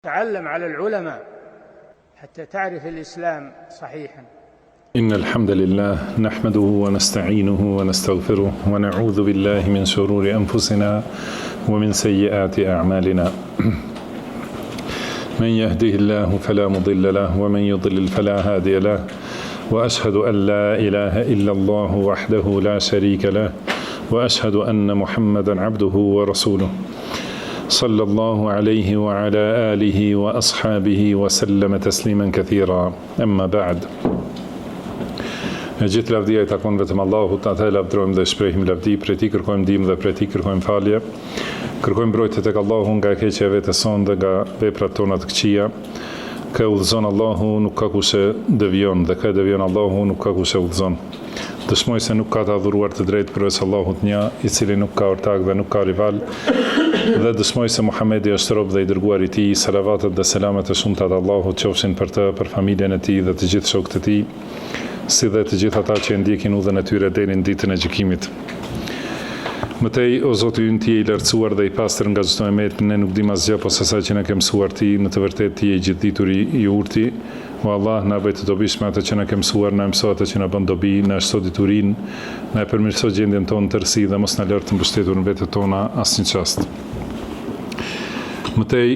تعلم على العلماء حتى تعرف الإسلام صحيحا. إن الحمد لله نحمده ونستعينه ونستغفره ونعوذ بالله من شرور أنفسنا ومن سيئات أعمالنا. من يهده الله فلا مضل له ومن يضلل فلا هادي له وأشهد أن لا إله إلا الله وحده لا شريك له وأشهد أن محمدا عبده ورسوله صلى الله عليه وعلى آله وأصحابه وسلم تسليما كثيرا. أما بعد. Gjithë lavdia I takon vetëm Allahut, atë lavdrojmë dhe shprehim lavdi, prej Tij kërkojmë ndihmë dhe prej Tij kërkojmë falje. Kërkojmë mbrojtje tek Allahu nga e keqja e vetes sonë dhe nga veprat tona të këqija. Kë udhëzon Allahu nuk ka kush e devion dhe kë devion Allahu nuk ka kush e udhëzon. Dëshmoj se nuk ka të adhuruar të drejtë përveç Allahut një, I cili nuk ka ortak dhe nuk ka rival. Dhe dëshmoj se Muhamedi është rob dhe I dërguar I Tij, salavatet dhe selamet e shumta të Allahut qofshin për të, për familjen e Tij dhe të gjithë shokët e Tij, si dhe të gjithë ata që e ndjekin udhën e tyre deri në ditën e gjykimit. Mëtej, o Zoti ynë, Ti je I lartësuar dhe I pastër nga çdo emet, ne nuk dim asgjë posa asaj që na ke mësuar Ti, në të vërtetë Ti je I gjithdituri I urti. O Allah, na bëj të dobishme atë që na ke mësuar, na mëso atë që na bën dobi, na shto diturinë, na e përmirëso gjendjen tonë në tërësi dhe mos na lër të mbështetur në vetët tona asnjë çast. Mëtej,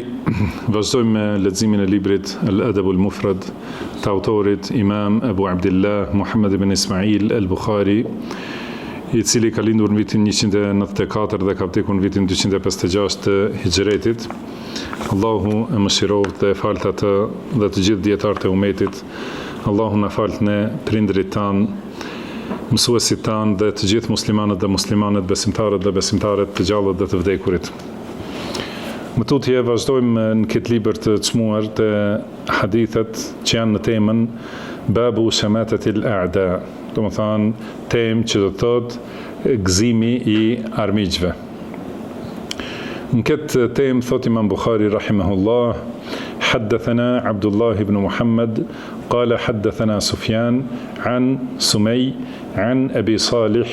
vazhdojmë me leximin e librit Al-Adab al-Mufrad të autorit Imam Abu Abdillah Muhammad ibn Ismail al-Bukhari, I cili ka lindur në vitin 194 dhe ka vdekur në vitin 256 të Hijretit. Allahu e mëshiroft dhe e falt atë dhe të gjithë dietarët e umetit. Allahu na falt ne prindrit tan, mësuesit tan dhe të gjithë muslimanët dhe muslimanet, besimtarët dhe besimtaret, të gjallët dhe të vdekurit. Më tutje vazhdojmë në këtë libër të çmuar të hadithet që janë në temën Babu Shamatatil A'da, do të thonë temë që do të thotë gëzimi I armiqve. Në këtë temë thot Imam Bukhari rahimahullah, حدثنا عبد الله بن محمد قال حدثنا سفيان عن سمي عن أبي صالح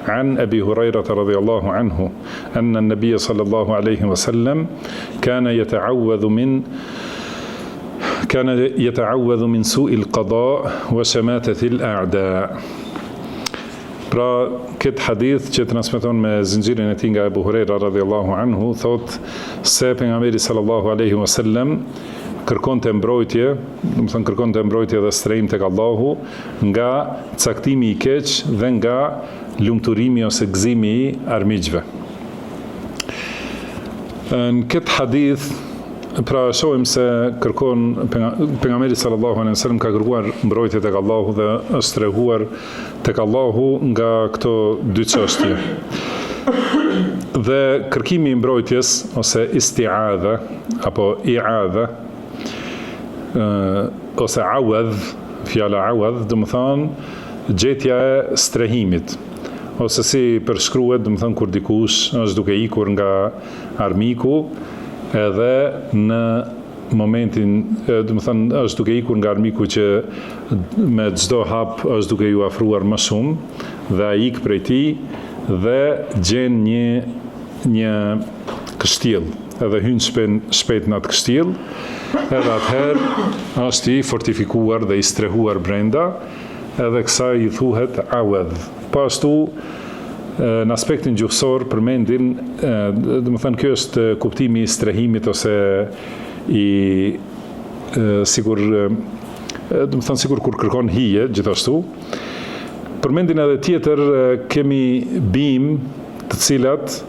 عن أبي هريرة رضي الله عنه أن النبي صلى الله عليه وسلم كان يتعوذ من سوء القضاء وشماتة الأعداء. Pra, këtë hadith që transmeton me zinxhirin e tij nga Abu Huraira radhiyallahu anhu, thot se pejgamberi sallallahu alaihi wasallam kërkonte mbrojtje, do të thonë kërkonte mbrojtje dhe strehim tek Allahu nga caktimi I keq dhe nga lumturimi ose gëzimi I armiqve. Në këtë hadith pra shohim se kërkon pejgamberi sallallahu alaihi wasallam ka kërkuar mbrojtje tek Allahu dhe është strehuar tek Allahu nga këto dy çështje. Dhe kërkimi I mbrojtjes ose isti'adha apo i'adha ose awadh, fjala awadh do të thonë gjetja e strehimit. Ose si përshkruhet, do të thonë kur dikush është duke ikur nga armiku edhe në momentin, do të thonë është duke ikur nga armiku që me çdo hap është duke ju afruar më shumë dhe ai ik prej tij dhe gjen një kështjell, edhe hyn shpejt në atë kështjell, edhe atëherë është I fortifikuar dhe I strehuar brenda, edhe kësaj I thuhet awadh. Po ashtu në aspektin gjuhësor përmendin, do të thënë kjo është kuptimi I strehimit ose sigur kur kërkon hije gjithashtu. Përmendin edhe tjetër kemi bim të cilat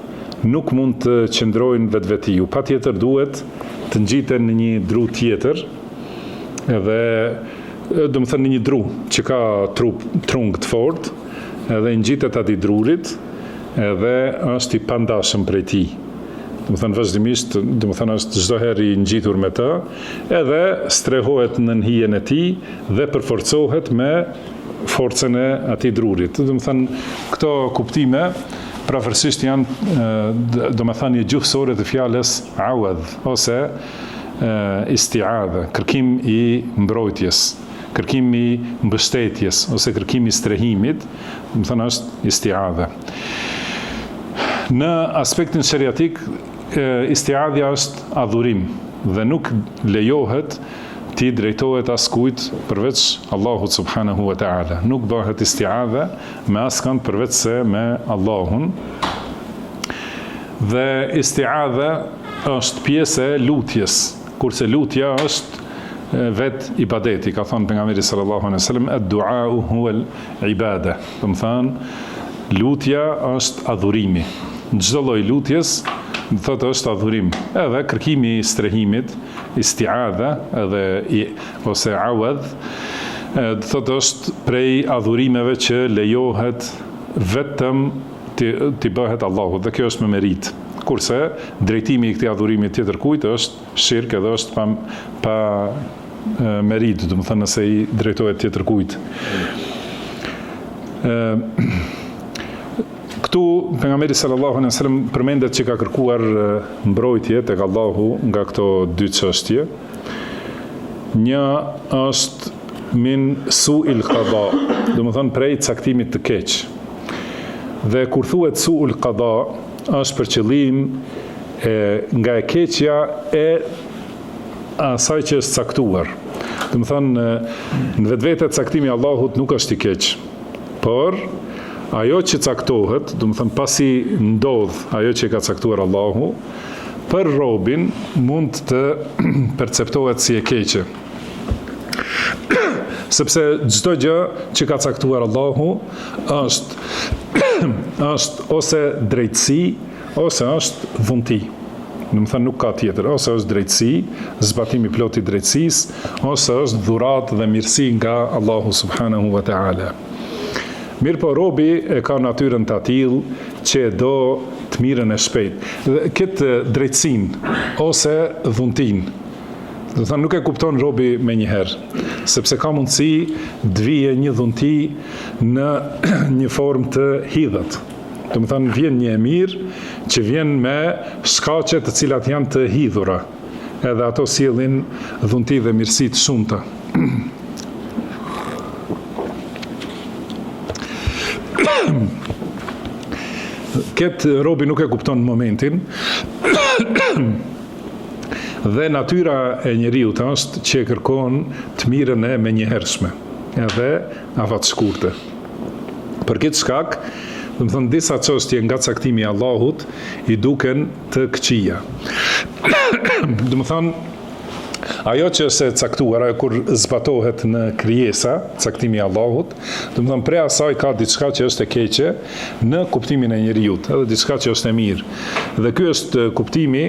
nuk mund të qëndrojnë vetvetiu, patjetër duhet të ngjiten në një dru tjetër, edhe do të thënë në një dru që ka trung të fortë, edhe ngjitet atij drurit, edhe është I pandashëm prej tij. Do të thënë vazhdimisht, do të thënë është çdo herë I ngjitur me të, edhe strehohet në hijen e tij dhe përforcohet me forcën e atij drurit. Do të thënë këto kuptime prafërsisht janë do të thënë gjuhësore të fjalës awadh ose isti'adha, kërkim I mbrojtjes, kërkim I mbështetjes ose kërkim I strehimit, do të thënë është isti'adha. Në aspektin shariatik, istiadhja është adhurim, dhe nuk lejohet ti drejtohet askujt përveç Allahut subhanahu wa ta'ala. Nuk bëhet isti'adha me askënd përveç se me Allahun. Dhe isti'adha është pjesë e lutjes, kurse lutja është vet ibadeti. Ka thënë pejgamberi sallallahu alaihi wasallam, ad-du'a'u huwa al-ibada. Do të thonë lutja është adhurimi. Çdo lloj lutjes thotë është adhurim. Edhe kërkimi i strehimit, isti'adha ose awadh, thotë është prej adhurimeve që lejohet vetëm t'i bëhet Allahut, dhe kjo është me merit. Kurse drejtimi i këtij adhurimi tjetër kujt është shirk, edhe është pa merit, do të thënë nëse i drejtohet tjetër kujt. Këtu pejgamberi sallallahu alaihi wasallam përmendet që ka kërkuar mbrojtje tek Allahu nga këto dy çështje. Një është min su'il qada, do të thonë prej caktimit të keq. Dhe kur thuhet su'ul qada, është për qëllim nga e keqja e asaj që është caktuar. Do të thonë në vetvete caktimi i Allahut nuk është i keq, por ajo që caktohet, do të thënë pasi ndodh ajo që ka caktuar Allahu, për robin mund të perceptohet si e keqe. Sepse çdo gjë që ka caktuar Allahu është ose drejtësi, ose është dhunti. Do të thënë nuk ka tjetër, ose është drejtësi, zbatimi plot i drejtësisë, ose është dhuratë dhe mirësi nga Allahu subhanahu wa ta'ala. Mirë po robi e ka natyrën të atill që do të mirën e shpejt. Dhe këtë drejtsin ose dhuntin, do të thënë nuk e kupton robi me njëherë, sepse ka mundësi të vijë një dhunti në një formë të hidhët. Do të thënë vjen një emir që vjen me shkaqe të cilat janë të hidhura, edhe ato sjellin dhunti dhe mirësi të shumta. Këtë robi nuk e kupton në momentin dhe natyra e njeriut është që e kërkon të mirën e menjëhershme edhe afat shkurte. Për këtë shkak, do të thonë disa çështje nga caktimi i Allahut i duken të këqija. Do të thonë ajo që është e caktuar, ajo kur zbatohet në krijesa, caktimi i Allahut, do të thonë prej asaj ka diçka që është e keqe në kuptimin e njeriut, edhe diçka që është e mirë. Dhe ky është kuptimi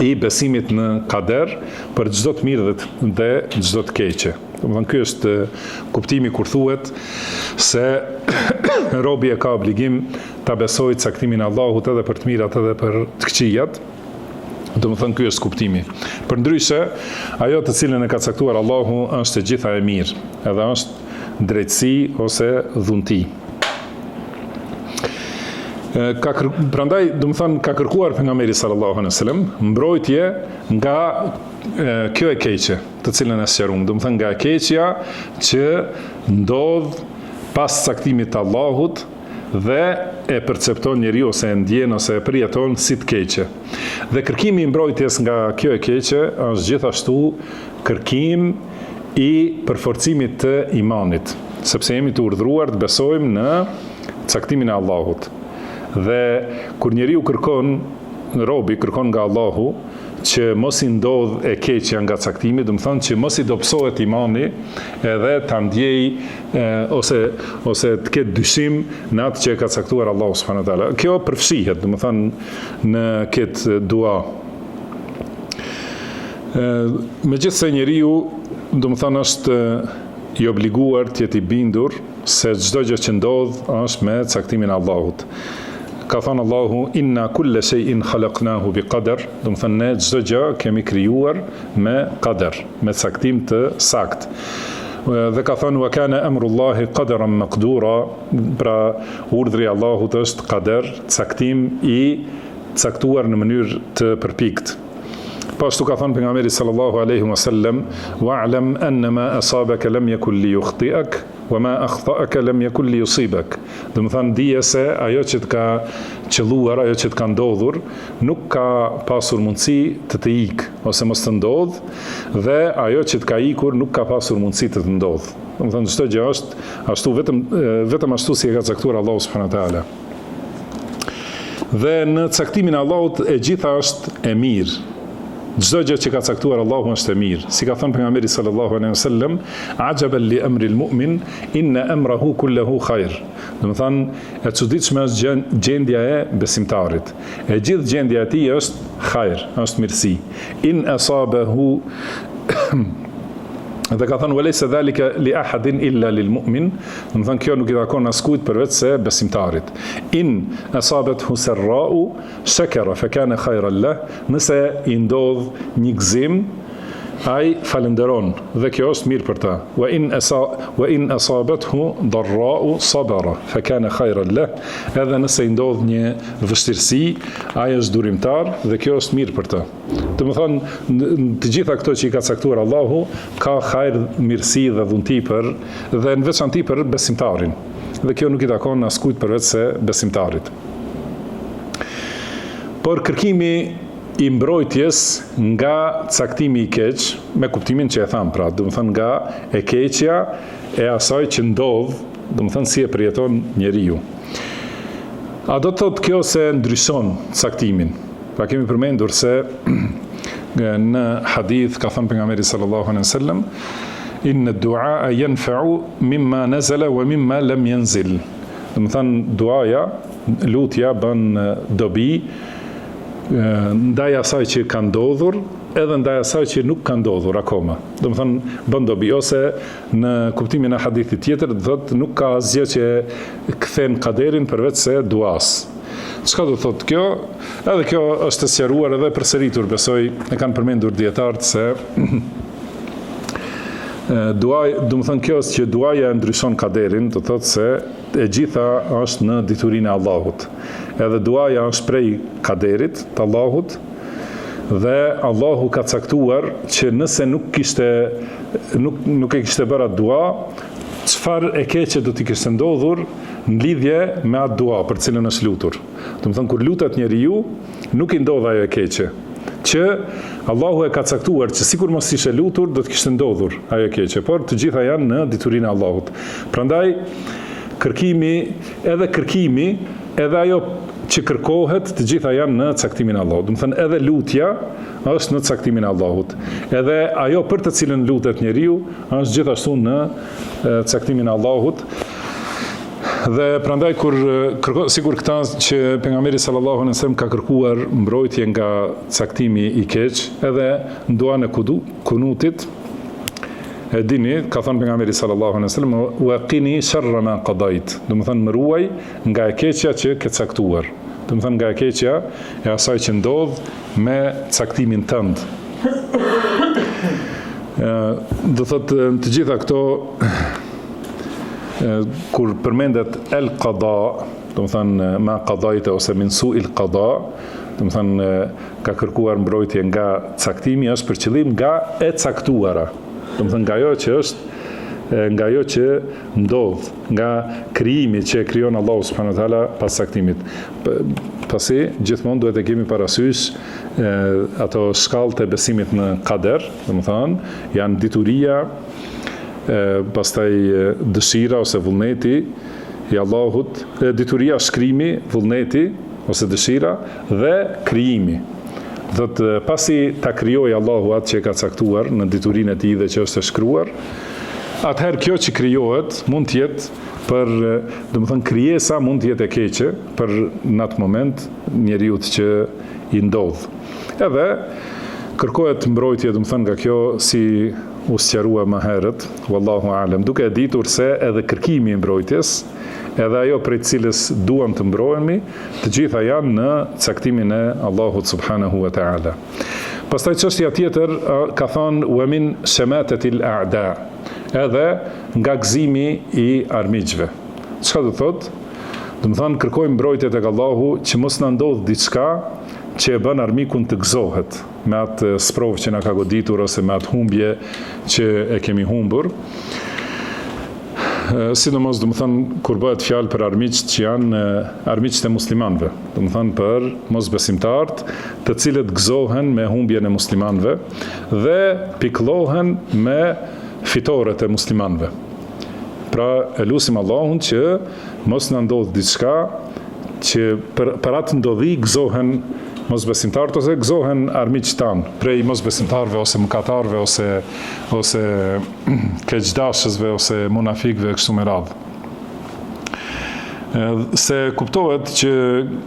i besimit në kader për çdo të mirë dhe çdo të keqe. Do të thonë ky është kuptimi kur thuhet se robi e ka obligim ta besojë caktimin e Allahut edhe për të mirat edhe për të këqijat. Do të thënë ky është kuptimi. Përndryshe, ajo të cilën e ka caktuar Allahu është e gjitha e mirë, edhe është drejtësi ose dhunti. Prandaj, do të thënë ka kërkuar pejgamberi sallallahu alaihi wasallam mbrojtje nga kjo e keqe, të cilën e sqaruam, do të thënë nga e keqja që ndodh pas caktimit të Allahut dhe e percepton njeriu ose e ndjen ose e përjeton si të keqe. Dhe kërkimi i mbrojtjes nga kjo e keqe është gjithashtu kërkim i përforcimit të imanit, sepse jemi të urdhëruar të besojmë në caktimin e Allahut. Dhe kur njeriu robi kërkon nga Allahu që mos i ndodh e keqja nga caktimi, do të thonë që mos i dobësohet imani edhe ta ndjej ose të ketë dyshim në atë që ka caktuar Allahu subhanahu wa taala. Kjo përfshihet, do të thonë në këtë dua. Megjithse njeriu, do të thonë është i obliguar të jetë i bindur se çdo gjë që ndodh është me caktimin e Allahut. Ka thënë Allahu, inna kulle shay'in khalaqnahu bi qadar, do të thënë ne çdo gjë kemi krijuar me qadar, me caktim të sakt. Dhe ka thënë wa kana amrullahi qadaran maqdura, pra urdhri i Allahut është qadar, caktim i caktuar në mënyrë të përpikt. Pashtu ka thënë pejgamberi sallallahu alaihi wasallam, wa'lam annama asabaka lam yakun li yukhti'ak wa ma akhta'aka lam yakun li yusibak. Do të thonë dije se ajo që të ka qëlluar, ajo që të ka ndodhur, nuk ka pasur mundësi të ikë, ose mos të ndodhë, dhe ajo që të ka ikur nuk ka pasur mundësi të ndodhë. Do të thonë çdo gjë është ashtu vetëm ashtu si e ka caktuar Allahu subhanahu wa taala. Dhe në caktimin e Allahut e gjitha është e mirë. Çdo gjë që ka caktuar Allahu është e mirë. Si ka thënë pejgamberi sallallahu alaihi wasallam, ajaban li amri al-mu'min inna amrahu kulluhu khair. Do të thonë e çuditshme është gjendja e besimtarit. E gjithë gjendja e tij është khair, është mirësi. In asabahu dhe ka thënë walaysa dhalika li ahadin illa lil mu'min, do të thonë kjo nuk i takon askujt përveç se besimtarit. In asabathu sarra'u shakara fa kana khayran lah, nëse i ndodh një gëzim, ai falenderon dhe kjo është mirë për ta. Wa in asabathu darra'u sabara fa kana khayran lah, edhe nëse i ndodh një vështirësi, ai është durimtar dhe kjo është mirë për ta. Do të thonë të gjitha këto që i ka caktuar Allahu ka hajër, mirësi dhe dhunti dhe në veçanti për besimtarin. Dhe kjo nuk i takon askujt përveç se besimtarit. Por kërkimi i mbrojtjes nga caktimi i keq, me kuptimin që e tham pra, do të thonë nga e keqja e asaj që ndodh, do të thonë si e përjeton njeriu. A do të thotë kjo se ndryshon caktimin? Pra kemi përmendur se në hadith ka thënë pejgamberi sallallahu alaihi wasallam, inna ad-du'a yanfa'u mimma nazala wa mimma lam yanzil. Do të thonë duaja, lutja bën dobi ndaj asaj që ka ndodhur edhe ndaj asaj që nuk ka ndodhur akoma. Do të thonë bën dobi, ose në kuptimin e hadithit tjetër do thotë nuk ka asgjë që kthen kaderin përveç se duas. Çka do thotë kjo? Edhe kjo është e sqaruar edhe përsëritur, besoj e kanë përmendur dietarët se duaj, do të thonë kjo është që duaja ndryshon kaderin, do thotë se e gjitha është në diturinë e Allahut. Edhe duaja është prej kaderit të Allahut dhe Allahu ka caktuar që nëse nuk e kishte bërë atë dua, çfarë e keqe do t'i kishte ndodhur në lidhje me atë dua për cilën është lutur. Do të thonë kur lutet njeriu, nuk i ndodh ajo e keqe, që Allahu e ka caktuar që sikur mos ishte lutur do të kishte ndodhur ajo e keqe, por të gjitha janë në diturinë e Allahut. Prandaj kërkimi, edhe ajo që kërkohet, të gjitha janë në caktimin e Allahut. Do të thënë edhe lutja është në caktimin e Allahut. Edhe ajo për të cilën lutet njeriu është gjithashtu në caktimin e Allahut. Dhe prandaj kur sigur këta që pejgamberi sallallahu alaihi wasallam ka kërkuar mbrojtje nga caktimi i keq, edhe në duan e kunutit, e dini, ka thënë pejgamberi sallallahu alaihi wasallam, wa qini sharra ma qadait, do të thënë më ruaj nga e keqja që ke caktuar. Do të thënë nga e keqja e asaj që ndodh me caktimin tënd. Do thotë të gjitha këto kur përmendet el qada, do të thënë ma qadajte ose min su'il qada, do të thënë ka kërkuar mbrojtje nga caktimi, është për qëllim nga e caktuara. Do të thënë nga ajo që ndodh, nga krijimi që e krijon Allahu subhanahu wa taala pas caktimit. Pasi gjithmonë duhet të kemi parasysh ato shkallët e besimit në kader, do të thënë janë dituria, pastaj dëshira ose vullneti i Allahut, dituria, shkrimi, vullneti ose dëshira dhe krijimi. Do të pasi ta krijoi Allahu atë që e ka caktuar në diturinë e tij dhe që është e shkruar, atëherë kjo që krijohet mund të jetë për, do të thënë krijesa mund të jetë e keqe për në atë moment njeriu që i ndodh. Edhe kërkohet mbrojtje, do të thënë nga kjo si u sqarua më herët, wallahu alem, duke e ditur se edhe kërkimi i mbrojtjes, edhe ajo prej cilës duam të mbrohemi, të gjitha janë në caktimin e Allahut subhanahu wa ta'ala. Pastaj çështja tjetër ka thënë wa min shamatatil a'da, edhe nga gëzimi i armiqve. Çka do thotë? Do të thonë kërkojmë mbrojtje tek Allahu që mos na ndodh diçka që e bën armikun të gëzohet me atë sprovë që na ka goditur ose me atë humbje që e kemi humbur. sidomos kur bëhet fjalë për armiqt që janë armiqt e muslimanëve, për mosbesimtarët, të cilët gëzohen me humbjen e muslimanëve dhe pikëllohen me fitoret e muslimanëve. Pra e lutim Allahun që mos na ndodh diçka që për atë ndodhi gëzohen mosbesimtarët ose gëzohen armiqt tanë prej mosbesimtarëve ose mëkatarëve ose keqdashësve ose munafikëve kështu me radhë. Se kuptohet që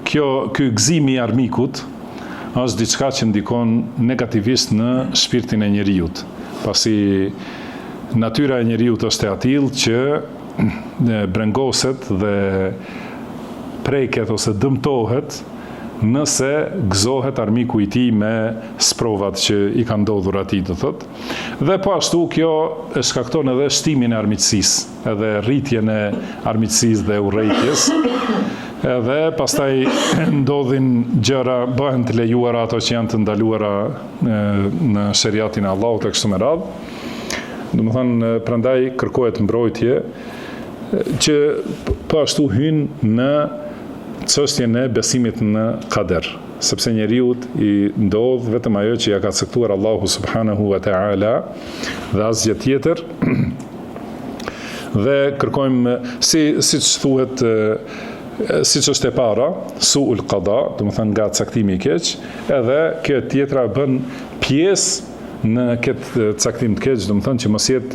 ky gëzimi i armikut është diçka që ndikon negativisht në shpirtin e njeriut, pasi natyra e njeriut është e atill që brengoset dhe preket ose dëmtohet nëse gëzohet armiku i tij me sprovat që i kanë ndodhur atij, do thotë. Dhe po ashtu kjo e shkakton edhe shtimin e armiqësisë, edhe rritjen e armiqësisë dhe urrejtjes. Edhe pastaj ndodhin gjëra, bëhen të lejuara ato që janë të ndaluara në sheriatin e Allahut e kështu me radhë. Domethënë, prandaj kërkohet mbrojtje që po ashtu hyn në çështjen e besimit në kader, sepse njeriu i ndodh vetëm ajo që ja ka caktuar Allahu subhanahu wa ta'ala dhe asgjë tjetër. Dhe kërkojmë siç thuhet, siç është e para, su'ul qada, domethënë nga caktimi i keq, edhe kjo tjetra bën pjesë në këtë caktim të keq, domethënë që mos jetë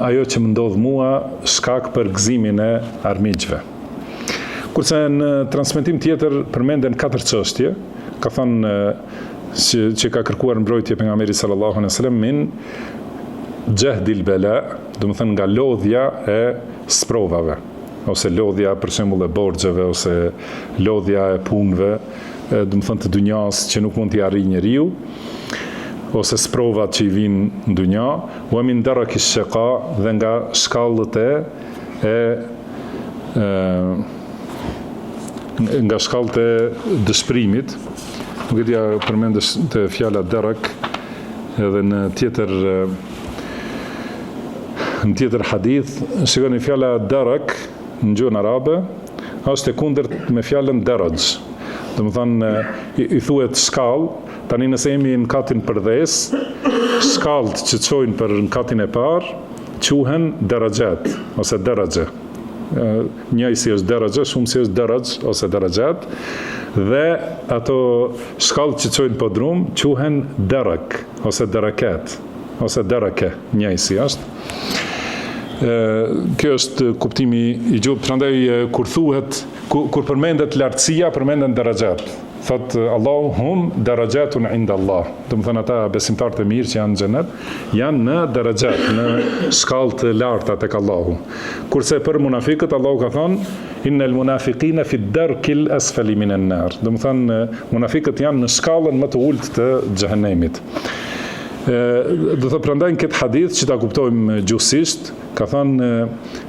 ajo që më ndodh mua shkak për gëzimin e armiqve. Kurse në transmetim tjetër përmenden 4 çështje, ka thënë që ka kërkuar mbrojtje pejgamberi sallallahu alaihi wasallam min jahdil bala, domethënë nga lodhja e sprovave, ose lodhja për shembull e borxheve ose lodhja e punëve, domethënë të dunjas që nuk mund t'i arrijë njeriu, ose sprovat që i vinë në dunja, wa min daraki shaqa, dhe nga shkallët nga shkallët e dëshpërimit. Nuk e dia përmendesh të fjala darak edhe në tjetër hadith, shikoni fjala darak në gjuhën arabe është e kundërt me fjalën daraj. Domethënë i thuhet shkallë. Tani nëse jemi në katin përdhes, shkallët që çojnë për në katin e parë quhen darajat ose daraje. Njëjsi është daraje, shumësi është daraj ose darajat, dhe ato shkallët që çojnë po drum quhen darak ose darakat ose darake, njëjsi është. Kjo është kuptimi i gjuhës. Prandaj kur përmendet lartësia, përmenden darajat. Thot Allahu hum darajatun inda Allah. Domethënë ata besimtarët e mirë që janë në xhenet janë në darajat, në shkallë të larta tek Allahu. Kurse për munafiqët Allahu ka thënë innal munafiqina fi ad-darkil asfali minan nar. Domethënë munafiqët janë në shkallën më të ulët të xhenemit. Do të prandaj këtë hadith që ta kuptojmë gjuhësisht, ka thënë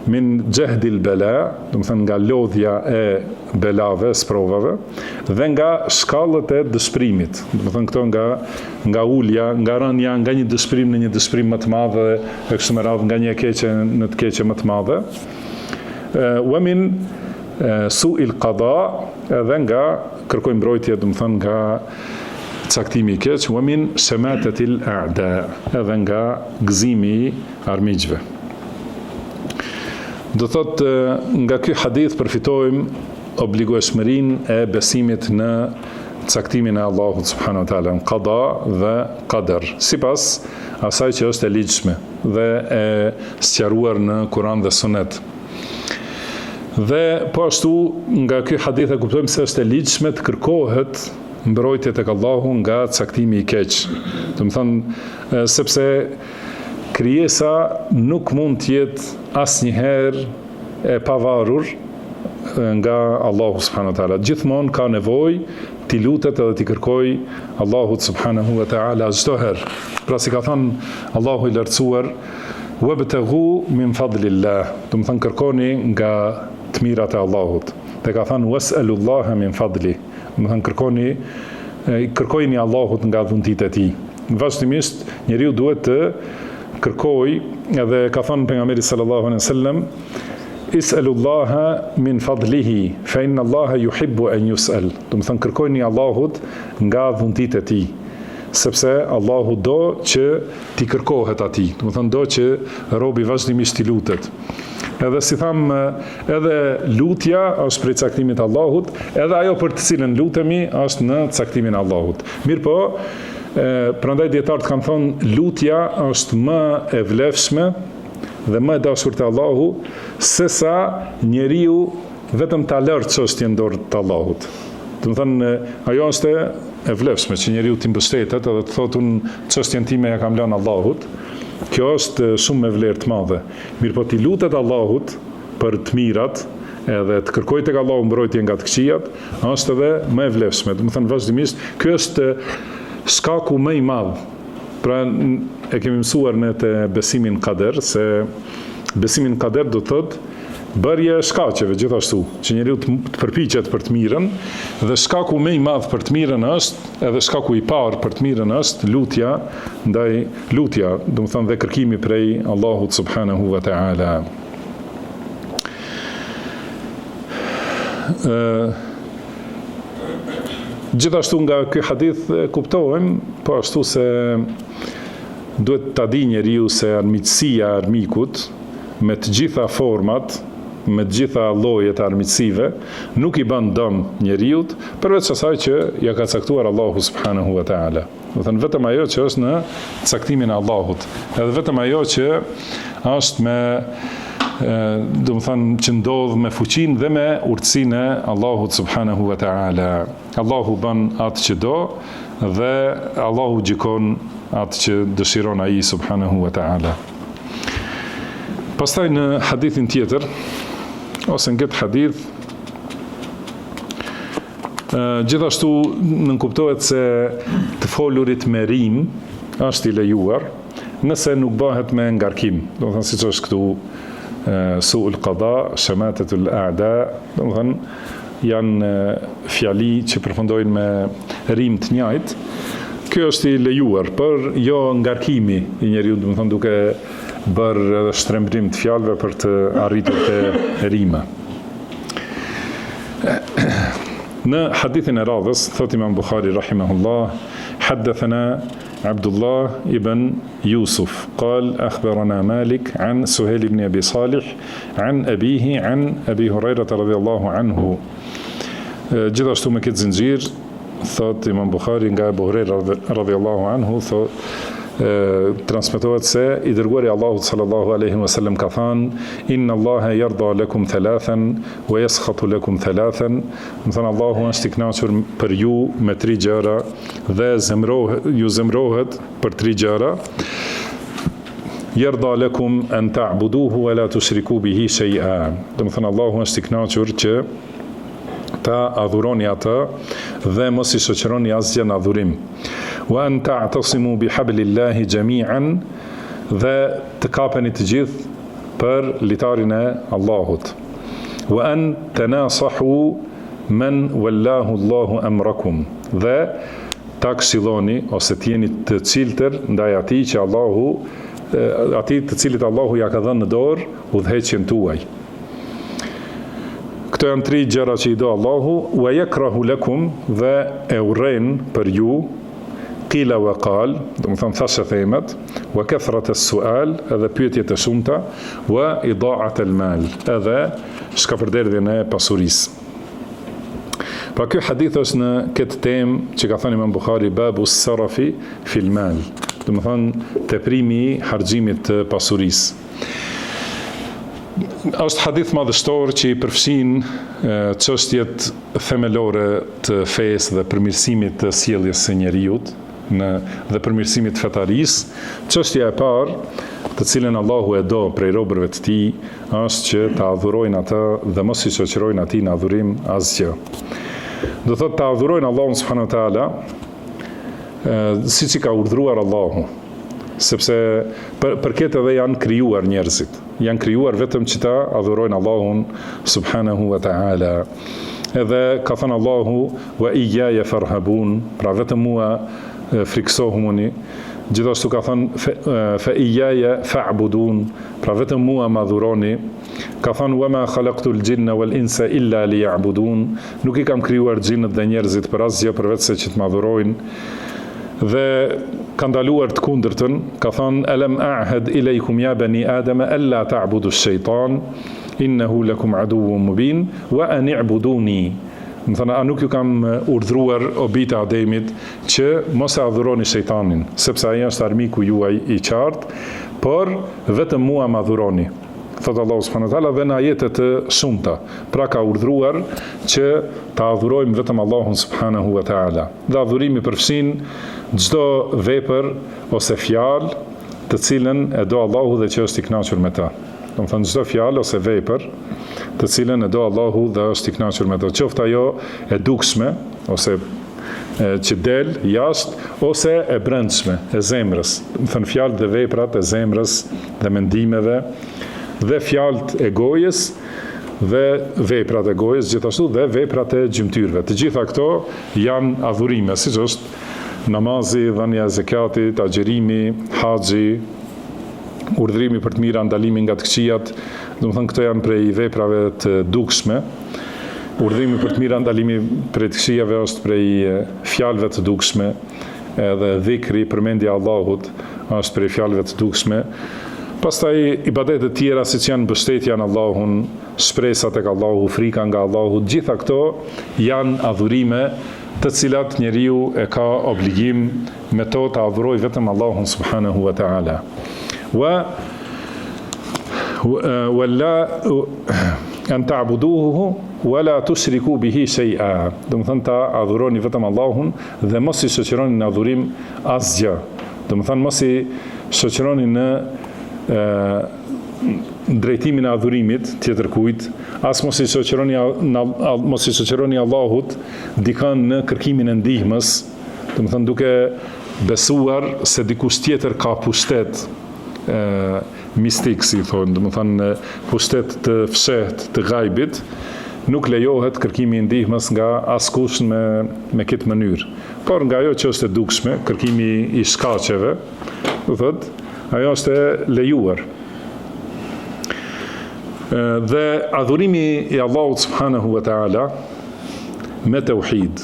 min jahdil bala, do të thënë nga lodhja e belave, sprovave, dhe nga shkallët e dëshpërimit. Do të thënë këto nga ulja, nga rënja nga një dëshpërim në një dëshpërim më të madh, e kështu me radhë nga një keqe në të keqe më të madhe. Wa min su'il qada, edhe nga kërkoj mbrojtje, do të thënë nga caktimi i keq, wa min shamatatil a'da, edhe nga gëzimi i armiqve. Do thotë nga ky hadith përfitojmë obligueshmërinë e besimit në caktimin e Allahut subhanahu wa taala, në qada dhe qadar, sipas asaj që është e ligjshme dhe e sqaruar në Kur'an dhe Sunet. Dhe po ashtu nga ky hadith e kuptojmë se është e ligjshme të kërkohet mbrojtje tek Allahu nga caktimi i keq. Do të thonë sepse krijesa nuk mund të jetë asnjëherë e pavarur nga Allahu subhanahu wa taala. Gjithmonë ka nevojë t'i lutet edhe t'i kërkoj Allahut subhanahu wa taala çdo herë. Pra si ka thënë Allahu i lartësuar, wabtaghu min fadlillah. Do të thonë kërkoni nga të mirat e Allahut. Dhe ka thënë was'alullaha min fadli. Do të thonë kërkojini Allahut nga dhuntit e tij. Vazhdimisht njeriu duhet të kërkoj, edhe ka thënë pejgamberi sallallahu alaihi wasallam, is'alullaha min fadlihi, fa inna Allaha yuhibbu an yus'al. Do të thënë kërkojni Allahut nga dhuntitë e tij, sepse Allahu do që ti kërkohet atij. Do të thënë do që robi vazhdimisht i lutet. Edhe si tham, edhe lutja është prej caktimit të Allahut, edhe ajo për të cilën lutemi është në caktimin e Allahut. Mirë po, prandaj dietarët kanë thonë lutja është më e vlefshme dhe më e dashur te Allahu sesa njeriu vetëm ta lërë çështjen dorë të Allahut. Do të thënë ajo është e vlefshme që njeriu të mbështetet edhe të thotë unë çështjen time ja kam lënë Allahut. Kjo është shumë me vlerë të madhe. Mirë po ti lutet Allahut për të mirat edhe të kërkoj tek Allahu mbrojtje nga të këqijat, është edhe më e vlefshme. Do të thënë vazhdimisht, ky është shkaku më i madh. Pra e kemi mësuar në të besimin kader, se besimin kader do të thotë bërje shkaqeve gjithashtu, që njeriu të përpiqet për të mirën, dhe shkaku më i madh për të mirën është, edhe shkaku i parë për të mirën është lutja, do të thënë dhe kërkimi prej Allahut subhanahu wa ta'ala. Gjithashtu nga ky hadith kuptojmë po ashtu se duhet ta di njeriu se armiqësia e armikut me të gjitha format, me të gjitha llojet e armiqësive, nuk i bën dëm njeriut, përveç asaj që ja ka caktuar Allahu subhanahu wa ta'ala. Do thënë vetëm ajo që është në caktimin e Allahut, edhe vetëm ajo që është me do të thënë që ndodh me fuqinë dhe me urtësinë e Allahut subhanahu wa ta'ala. Allahu bën atë që do dhe Allahu gjikon atë që dëshiron ai subhanahu wa ta'ala. Pastaj në hadithin tjetër, ose në këtë hadith, gjithashtu nënkuptohet se të folurit me rim është i lejuar, nëse nuk bëhet me ngarkim. Do të thënë siç është këtu su'ul qada, shamatatul a'da, do të thënë janë fjali që përfundojnë me rim të njëjtë. Kjo është i lejuar, për jo ngarkimi i njeriu, do të thënë duke bërë shtrembrim të fjalëve për të arritur te rima. Në hadithin e radhës, thot Imam Bukhari rahimahullah, haddathana Abdullah ibn Yusuf, قال أخبرنا مالك عن سهيل بن أبي صالح عن أبيه عن أبي هريرة رضي الله عنه. Gjithashtu me këtë zinxhir, thot Imam Bukhari nga Abu Huraira radhiyallahu anhu, transmetohet se i dërguari Allahut sallallahu alaihi wasallam ka thënë inna Allaha yarda lakum thalathan wa yaskhatu lakum thalathan. Do thënë Allahu është i kënaqur për ju me 3 gjëra dhe ju zemrohet për 3 gjëra. Yarda lakum an ta'buduhu wa la tushriku bihi shay'a. Do thënë Allahu është i kënaqur që ta adhuroni atë dhe mos i shoqëroni asgjë në adhurim. Wa an ta'tasimu bihablillahi jami'an, dhe të kapeni të gjithë për litarin e Allahut. Wa an tanasahu man wallahu Allahu amrakum, dhe ta këshilloni ose të jeni të cilëtër ndaj atij që Allahu, atij të cilit Allahu ja ka dhënë në dorë udhëheqjen tuaj. Këto janë 3 gjëra që i do Allahu, wa yakrahu lakum, dhe e urren për ju, qila wa qal, do të thonë thashë themet, wa kathrat as-su'al, edhe pyetjet e shumta, wa ida'at al-mal, edhe shkapërderdhjen e pasurisë. Pra ky hadith është në këtë temë që ka thënë Imam Bukhari, babu s-sarafi fil mal, do të thonë teprimi i harxhimit të pasurisë. Është hadith madhështor që i përfshin çështjet themelore të fesë dhe përmirësimit të sjelljes së njeriut dhe përmirësimit të fetarisë. Çështja e parë, të cilën Allahu e do prej robërve të tij, është që ta adhurojnë atë dhe mos i shoqërojnë atij në adhurim asgjë. Do thotë ta adhurojnë Allahun subhanahu wa taala siç i ka urdhëruar Allahu, sepse për këtë edhe janë krijuar njerëzit. Janë krijuar vetëm që ta adhurojnë Allahun subhanahu wa ta'ala. Edhe ka thënë Allahu, wa iyaya farhabun, pra vetëm mua friksohuni, Gjithashtu ka thënë fa iyaja fa'budun, pra vetëm mua ma dhuroni. Ka thënë wa ma khalaqtul jinna wal insa illa liya'budun, nuk I kam krijuar xhinët dhe njerëzit për asgjë përveç se që të ma dhurojnë. Dhe ka ndaluar të kundërtën, ka thënë alam a'had ilaykum ya bani adama alla ta'budu ash-shaytan innahu lakum aduwwun mubin wa an i'buduni. Më thënë, a nuk ju kam urdhruar o bita Ademit që mos e adhuroni shejtanin, sepse ai është armiku juaj I qartë, por vetëm mua ma adhuroni. Thotë Allahu subhanahu wa taala dhe në ajete të shumta. Pra ka urdhruar që ta adhurojmë vetëm Allahun subhanahu wa taala. Dhe adhurimi përfshin çdo vepër ose fjalë të cilën e do Allahu dhe që është I kënaqur me ta. Do të thënë çdo fjalë ose vepër të cilën e do Allahu dhe është I kënaqur me ta, qoftë ajo e dukshme ose që del jashtë ose e brendshme, e zemrës. Do të thënë fjalët dhe veprat e zemrës dhe mendimeve dhe fjalët e gojës dhe veprat e gojës gjithashtu dhe veprat e gjymtyrëve. Të gjitha këto janë adhurime, siç është namazi, dhënia e zakatit, agjerimi, haxhi, urdhrimi për të mira, ndalimi nga të këqijat. Do të thënë këto janë prej veprave të dukshme. Urdhrimi për të mira, ndalimi prej të këqijave është prej fjalëve të dukshme, edhe dhikri, përmendja e Allahut është prej fjalëve të dukshme. Pastaj ibadetet tjera siç janë mbështetja në Allahun, shpresa tek Allahu, frika nga Allahu, gjitha këto janë adhurime të cilat njeriu e ka obligim me to të adhurojë vetëm Allahun subhanahu wa taala. Wala an ta'buduhu wala tushriku bihi shay'a. Do të thënë ta adhuroni vetëm Allahun dhe mos I shoqëroni në adhurim asgjë. Do të thënë mos I shoqëroni në drejtimin e adhurimit tjetër kujt, as mos I shoqëroni Allahut dikën në kërkimin e ndihmës, do të thënë duke besuar se dikush tjetër ka pushtet mistik, si thonë, do të thënë pushtet të fshehtë të gajbit, nuk lejohet kërkimi I ndihmës nga askush me këtë mënyrë. Por nga ajo që është e dukshme, kërkimi I shkaqeve, do thotë, ajo është e lejuar. Dhe adhurimi I Allahut subhanahu wa taala me tauhid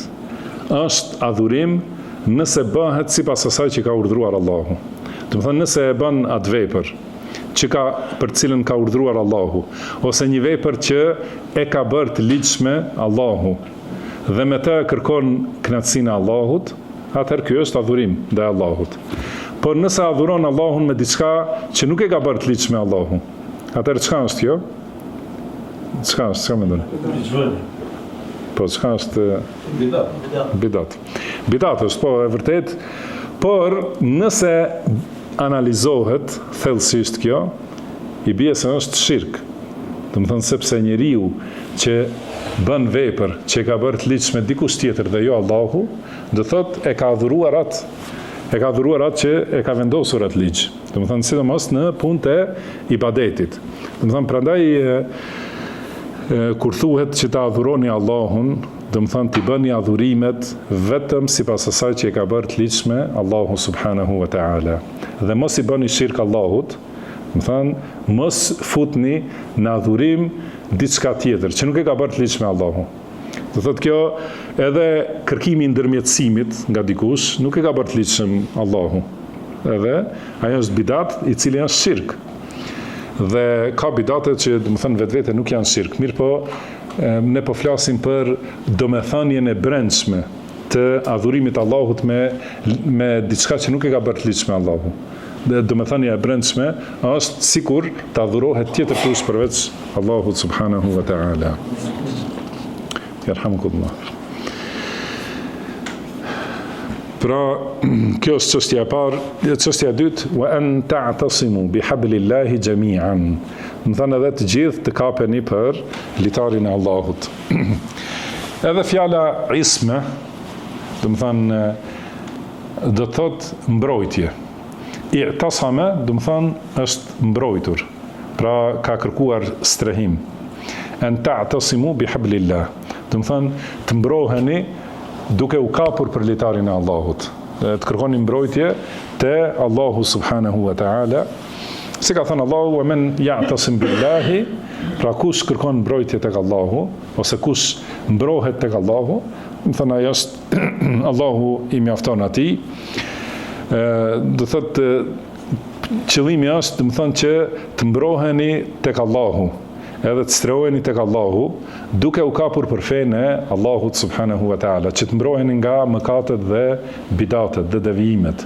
është adhurim nëse bëhet sipas asaj që ka urdhëruar Allahu. Do të thënë nëse e bën atë vepër për cilën ka urdhëruar Allahu, ose një vepër që e ka bërë të ligjshme Allahu dhe me të kërkon kënaqësinë e Allahut, atëherë ky është adhurim ndaj Allahut. Por nëse adhuron Allahun me diçka që nuk e ka bërë të ligjshme Allahu, atëherë çka është kjo? Çka mendoni? Po çka është bidat? Bidat është po e vërtet, por nëse analizohet thellësisht kjo, I bie se është shirk. Do të thënë sepse njeriu që bën vepër që ka bërë të ligjshme dikush tjetër dhe jo Allahu, do thotë e ka adhuruar atë që e ka vendosur atë ligj. Do të thënë sidomos në punët e ibadetit. Do të thënë prandaj kur thuhet që ta adhuroni Allahun, do të thënë t'i bëni adhurimet vetëm sipas asaj që e ka bërë të ligjshme Allahu subhanahu wa taala. Dhe mos I bëni shirk Allahut, do të thënë mos futni në adhurim diçka tjetër që nuk e ka bërë të ligjshme Allahu. Do thotë kjo edhe kërkimi I ndërmjetësimit nga dikush nuk e ka bërë të ligjshëm Allahu. Edhe ajo është bidat I cili është shirk. Dhe ka bidate që do të thënë vetvete nuk janë shirk, mirë po ne po flasim për domethënien e brendshme të adhurimit Allahut me diçka që nuk e ka bërë të ligjshme Allahu. Dhe domethënia e brendshme është sikur të adhurohet tjetër kush përveç Allahut subhanahu wa taala. Yarhamukumullah. Pra, kjo është çështja e parë. Çështja e dytë, wa an ta'tasimu bihablillahi jami'an. Do të thënë edhe të gjithë të kapeni për litarin e Allahut. Edhe fjala isme, do të thënë do të thotë mbrojtje. I'tasama, do të thënë është mbrojtur. Pra ka kërkuar strehim. An ta'tasimu bihablillah. Do të thënë të mbroheni duke u kapur për litarin e Allahut. të kërkoni mbrojtje te Allahu subhanahu wa ta'ala. Si ka thënë Allahu, wa men ya'tasim billahi, pra kush kërkon mbrojtje tek Allahu, ose kush mbrohet tek Allahu, më thënë ajo është Allahu i mjafton atij. Do thotë qëllimi është, do të thonë që të mbroheni tek Allahu, edhe të strehoheni tek Allahu, duke u kapur për fenë e Allahut subhanahu wa ta'ala, që të mbroheni nga mëkatet dhe bidatet dhe devijimet.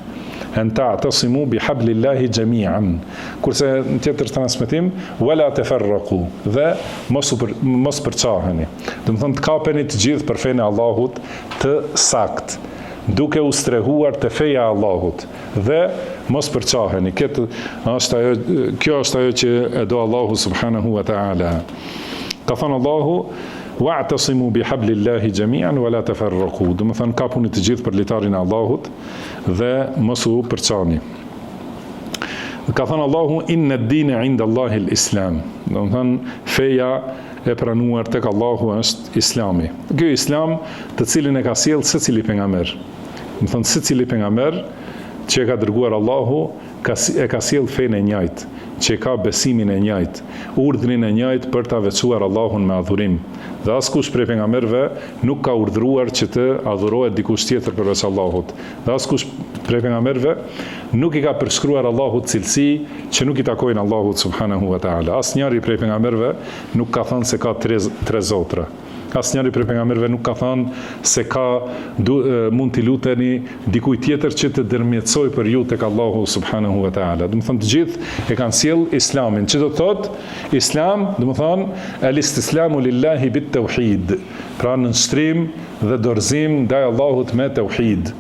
En ta'tasimu bihablillahi jami'an. Kurse në tjetër transmetim, wala tafarraqu, dhe mos përçaheni. Do të thonë të kapeni të gjithë për fenë e Allahut të sakt, duke u strehuar te feja e Allahut dhe mos përçaheni. Kjo është ajo që e do Allahu subhanahu wa ta'ala. Ka thënë Allahu, wa'tasimu bihablillahi jami'an wala tafarraqu. Do të thonë kapuni të gjithë për litarin e Allahut dhe mos u përçani. Ka thënë Allahu, inna ad-dina 'inda Allahi al-Islam. Do të thonë feja e pranuar tek Allahu është Islami. Ky Islam të cilin e ka sjellë secili pejgamber. Do të thonë secili pejgamber që e ka dërguar Allahu e ka sjellë fenë e njëjtë, që ka besimin e njëjtë, urdhrin e njëjtë për ta veçuar Allahun me adhurim. Dhe askush prej pejgamberëve nuk ka urdhëruar që të adhurohet dikush tjetër përveç Allahut. Dhe askush prej pejgamberëve nuk i ka përshkruar Allahut cilësi që nuk i takojnë Allahut subhanahu wa ta'ala. Asnjëri prej pejgamberëve nuk ka thënë se ka tre zotra. Asnjëri prej pejgamberëve nuk ka thënë se mund t'i luteni dikujt tjetër që të dërmjetësoj për ju tek Allahu subhanahu wa ta'ala. Do të thonë të gjithë e kanë sjell Islamin. Që do të thotë Islam, do të thonë al-istislamu lillahi bit tauhid. Pra në nështrim dhe dorëzim ndaj Allahut me tauhid.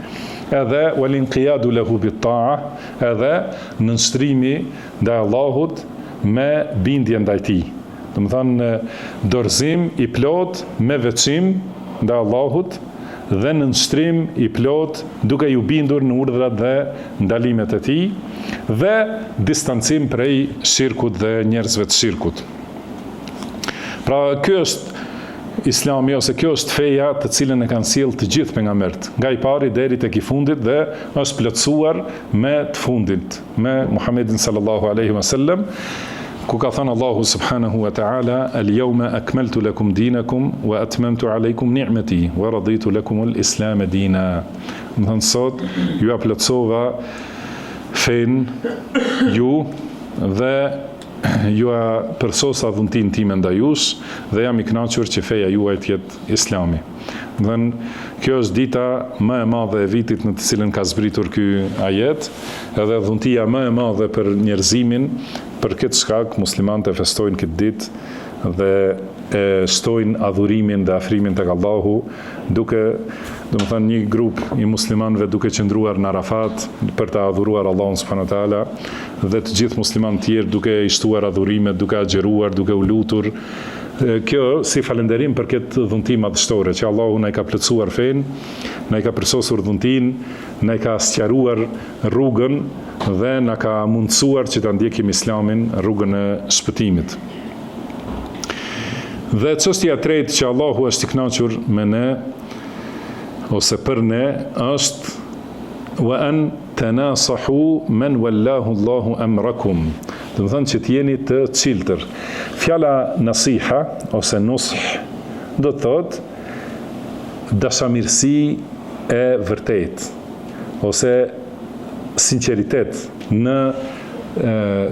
Edhe wal-inqiyadu lahu bit-ta'a, edhe në nështrimi ndaj Allahut me bindje ndaj tij. Do të thonë dorëzim i plot me veçim ndaj Allahut dhe në nështrim i plot duke ju bindur në urdhrat dhe ndalimet e tij dhe distancim prej shirkut dhe njerëzve të shirkut. Pra ky është Islami, ose kjo është feja të cilën e kanë sjellë të gjithë pejgamberët, nga i pari deri tek i fundit, dhe është plotësuar me të fundit, me Muhammedin sallallahu alaihi wasallam, ku ka thënë Allahu subhanahu wa ta'ala, al-yawma akmaltu lakum dinakum wa atmamtu alaykum ni'mati wa raditu lakum al-islam dina. Do të thonë sot ju plotësova fen ju dhe ju përsosa dhuntin time ndaj jush dhe jam i kënaqur që feja juaj të jetë Islami. Do kjo është dita më e madhe e vitit në të cilën ka zbritur ky ajet, edhe dhuntia më e madhe për njerëzimin. Për këtë shkak muslimanët e festojnë këtë ditë dhe e shtojnë adhurimin dhe afrimin tek Allahu, duke, domethënë, një grup i muslimanëve duke qëndruar në Arafat për të adhuruar Allahun subhanahu wa taala, dhe të gjithë muslimanët tjerë duke i shtuar adhurimet, duke agjeruar, duke u lutur. Kjo si falënderim për këtë dhunti madhështore, që Allahu na i ka plotësuar fen, na i ka përsosur dhuntin, na i ka sqaruar rrugën dhe na ka mundësuar që ta ndjekim Islamin, rrugën e shpëtimit. Dhe çështja e tretë që Allahu është i kënaqur me ne ose për ne është wa an tanasahu man wallahu Allahu amrakum. Do të thonë që t'jeni të ciltër. Fjala nasiha ose nusх do të thotë dashamirësi e vërtet ose sinqeritet në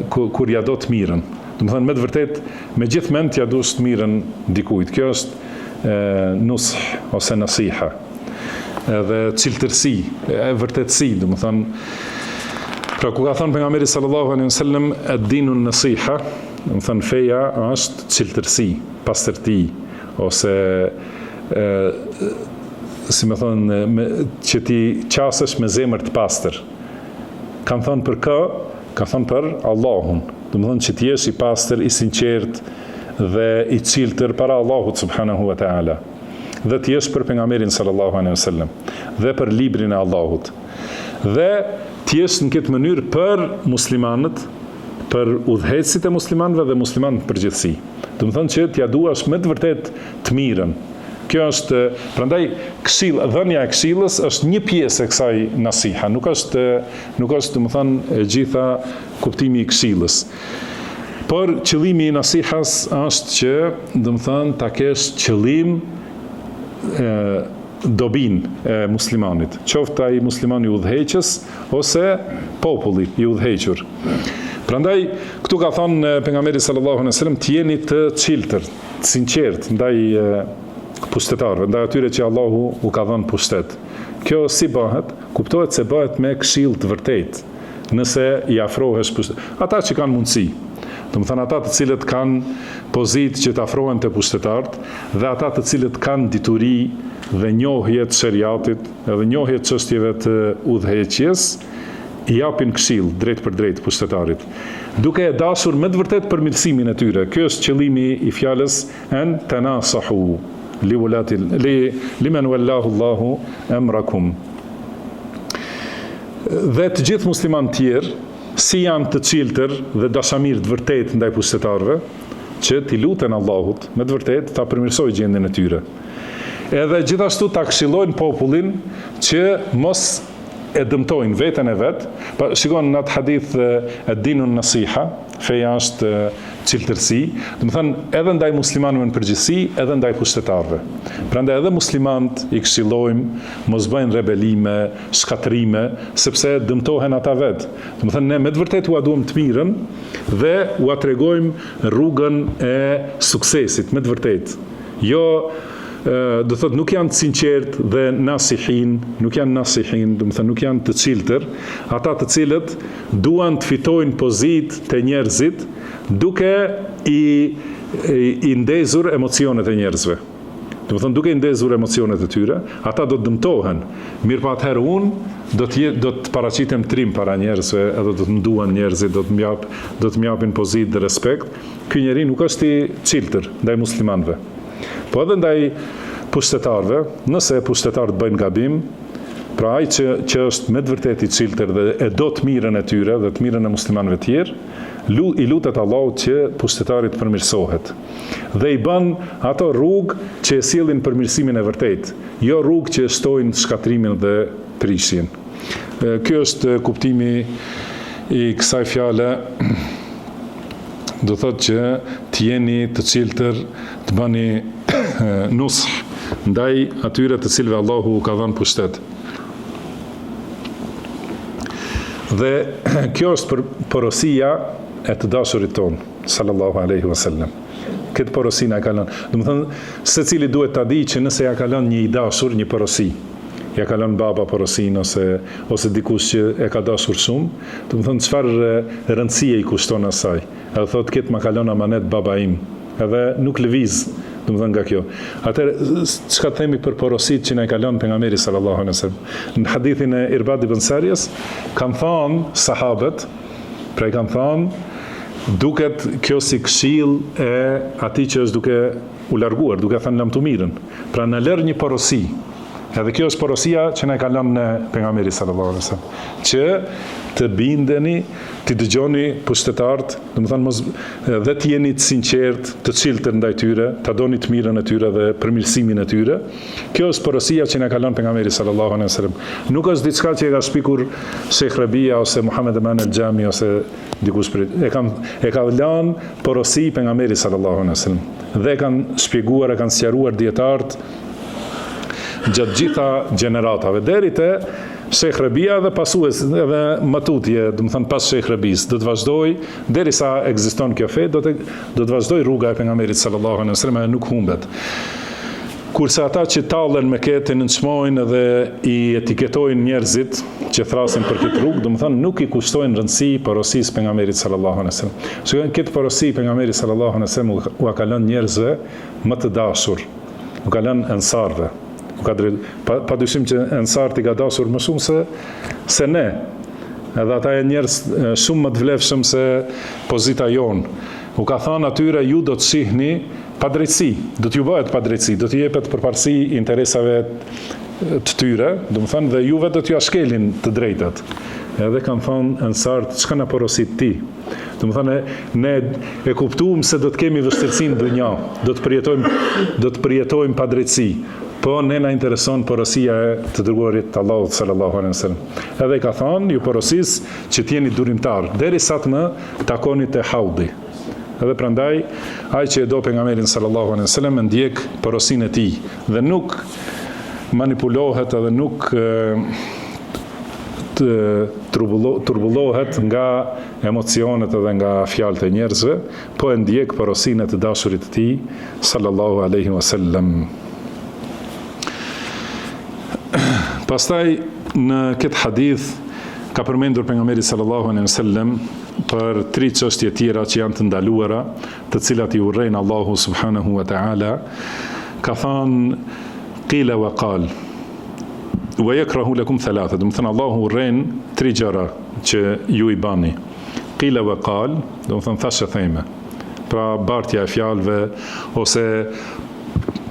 kur ja do të mirën. Do të thonë me të vërtet, me gjithë mend t'ja dush të mirën dikujt. Kjo është nusх ose nasiha. Edhe ciltërsi, e vërtetësi, do të thonë. Pra ku ka thënë pejgamberi sallallahu alaihi wasallam ad-dinu an-nasiha, do të thonë feja është ciltërsi, pastërti, ose si më thonë, që ti qasesh me zemër të pastër. Kanë thënë për kë? Kanë thënë për Allahun. Do të thonë që ti jesh i pastër, i sinqert dhe i ciltër para Allahut subhanahu wa taala. Dhe ti jesh për pejgamberin sallallahu alaihi wasallam dhe për librin e Allahut. Dhe ti jesh në këtë mënyrë për muslimanët, për udhëheqësit e muslimanëve dhe muslimanët në përgjithësi. Do të thonë që t'ja duash me të vërtet të mirën, Kjo është, prandaj dhënia e këshillës është një pjesë e kësaj nasiha, nuk është domethënë e gjitha kuptimi i këshillës. Por qëllimi i nasihas është që domethënë ta kesh qëllim dobin e muslimanit, qoftë ai muslimani i udhëheqës ose populli i udhëhequr. Prandaj këtu ka thënë pejgamberi sallallahu alejhi wasallam të jeni të çiltër, të sinqert ndaj pushtetarëve, ndaj atyre që Allahu u ka dhënë pushtet. Kjo si bëhet? Kuptohet se bëhet me këshill të vërtetë, nëse i afrohesh ata që kanë mundësi. Domethënë ata të cilët kanë pozitë që të afrohen te pushtetarët dhe ata të cilët kanë dituri dhe njohje të shariatit edhe njohje të çështjeve të udhëheqjes, i japin këshill drejt për drejt pushtetarit, duke e dashur me të vërtet përmirësimin e tyre. Ky është qëllimi i fjalës an tanasahu liman wallahu Allahu amrakum. Dhe të gjithë muslimanë tjerë si janë të çiltër dhe dashamirë të vërtet ndaj pushtetarëve, që t'i luten Allahut me të vërtet ta përmirësojë gjendjen e tyre. Edhe gjithashtu ta këshillojnë popullin që mos e dëmtojnë veten e vet. Shikon në atë hadith ad-dinun nasiha, feja është çiltërsi, domethënë edhe ndaj muslimanëve në përgjithësi, edhe ndaj pushtetarëve. Prandaj edhe muslimanët i këshillojmë mos bëjnë rebelime, shkatërime, sepse dëmtohen ata vet. Domethënë ne me të vërtetë ua duam të mirën dhe ua tregojmë rrugën e suksesit me të vërtetë. Jo do thot nuk janë të sinqert dhe nasihin, nuk janë të çiltër, ata të cilët duan të fitojnë pozitë te njerëzit duke i ndezur emocionet e njerëzve. Domethënë duke i ndezur emocionet e tyre, ata do të dëmtohen. Mirë, atëherë unë do të paraqitem trim para njerëzve, edhe do të më duan njerëzit, do të më japin pozitë dhe respekt. Ky njeri nuk është i çiltër ndaj muslimanëve. Po edhe ndaj pushtetarëve, nëse pushtetarët bëjnë gabim, pra ai që është me të vërtetë i çiltër dhe e do të mirën e tyre dhe të mirën e muslimanëve tjerë, i lutet Allahut që pushtetarit përmirësohet. Dhe i bën ato rrugë që e sjellin përmirësimin e vërtetë, jo rrugë që shtojnë shkatrimin dhe prishjen. Ky është kuptimi i kësaj fjale. Do thotë që të jeni të çiltër, të bëni nush ndaj atyre të cilëve Allahu ka dhënë pushtet. Dhe kjo është porosia e të dashurit ton, sallallahu alaihi wasallam. Këtë porosi na ka lënë. Domethënë, secili duhet ta di që nëse ja ka lënë një i dashur një porosi, ja ka lënë baba porosin ose dikush që e ka dashur shumë, domethënë çfarë rëndësie i kushton asaj. Edhe thotë këtë ma ka lënë amanet baba im, edhe nuk lëviz, domethënë nga kjo. Atëherë çka themi për porosit që na ka lënë pejgamberi sallallahu alaihi wasallam? Në hadithin e Irbad ibn Sariyas kanë thënë sahabët, pra i kanë thënë duket kjo si këshill e atij që është duke u larguar, duke thënë lam të mirën. Pra na lër një porosi. Edhe kjo është porosia që na ka lënë pejgamberi sallallahu alaihi wasallam, që të bindeni, të dëgjoni pushtetarët, domethënë mos dhe të jeni të sinqert, të çiltër ndaj tyre, ta doni të mirën e tyre dhe përmirësimin e tyre. Kjo është porosia që na ka lënë pejgamberi sallallahu alaihi wasallam. Nuk është diçka që e ka shpikur Sheikh Rabia ose Muhammed Eman el-Xhami ose dikush e ka lënë porosi pejgamberi sallallahu alaihi wasallam. Dhe kanë shpjeguar, kanë sqaruar dietarët gjatë gjitha gjeneratave, deri te Sheikh Rabia dhe pasues edhe më tutje, domethënë pas Sheikh Rabis, do të vazhdoj derisa ekziston kjo fe, do të vazhdoj rruga e pejgamberit sallallahu alaihi wasallam, nuk humbet. Kurse ata që tallen me këtë nënçmojnë dhe i etiketojnë njerëzit që thrasin për këtë rrugë, domethënë nuk i kushtojnë rëndësi porosisë pejgamberit sallallahu alaihi wasallam. Shikojnë këtë porosi pejgamberit sallallahu alaihi wasallam u ka lënë njerëzve më të dashur, u ka lënë ansarve. Pa dyshim që ensart i ka dashur më shumë se ne. Edhe ata e njerëz shumë më të vlefshëm se pozita jonë. U ka thënë atyre, ju do të shihni padrejtësi, do t'ju bëhet padrejtësi, do t'ju jepet përparësi interesave të tyre, domethënë dhe juve do t'ju ashkelin të drejtat. edhe kanë thonë ansart, çka na porosit ti? Domethënë ne e kuptuam se do të kemi vështirësi në dunja, do të përjetojmë pa drejtësi. Po ne na intereson porosia e të dërguarit të Allahut sallallahu alaihi wasallam. Edhe ka thonë, ju porosis që t'jeni durimtar, derisa të më takoni te haudi. Edhe prandaj, ai që e do pejgamberin sallallahu alaihi wasallam ndjek porosinë e tij dhe nuk manipulohet edhe nuk turbullohet nga emocionet edhe nga fjalët e njerëzve, po e ndjek porosinë e të dashurit të tij sallallahu alaihi wasallam. Pastaj në këtë hadith ka përmendur pejgamberi sallallahu alaihi wasallam për 3 çështje tjera që janë të ndaluara, të cilat i urrejnë Allahu subhanahu wa ta'ala. Ka thënë qila wa qal wa yakrahu lakum thalatha. Do të thënë Allahu urren 3 gjëra që ju i bani. Qila wa qal, do të thënë thashë theme. Pra bartja e fjalëve ose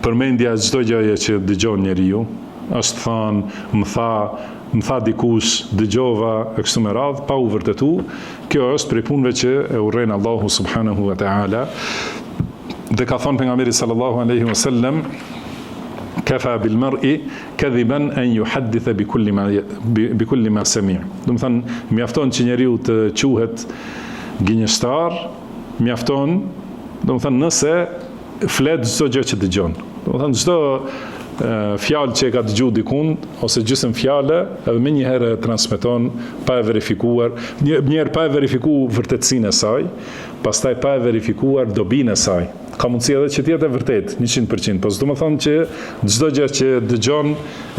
përmendja e çdo gjëje që dëgjon njeriu, është thënë, më tha dikush, dëgjova e kështu me radhë, pa u vërtetu. Kjo është prej punëve që e urren Allahu subhanahu wa ta'ala. Dhe ka thënë pejgamberi sallallahu alaihi wasallam, kafa bil mar'i kadhiban an yuhadditha bi kulli ma sami'. Do të thënë, mjafton që njeriu të quhet gënjeshtar, mjafton, do të thënë nëse flet çdo gjë që dëgjon. Do të thënë çdo fjalë që e ka dëgjuar dikun ose gjysmë fjale, edhe më një herë transmeton pa e verifikuar, një herë pa e verifikuar vërtetësinë e saj, pastaj pa e verifikuar dobinë e saj. Ka mundësi edhe që të jetë e vërtet 100%, po s'do të thonë që çdo gjë që dëgjon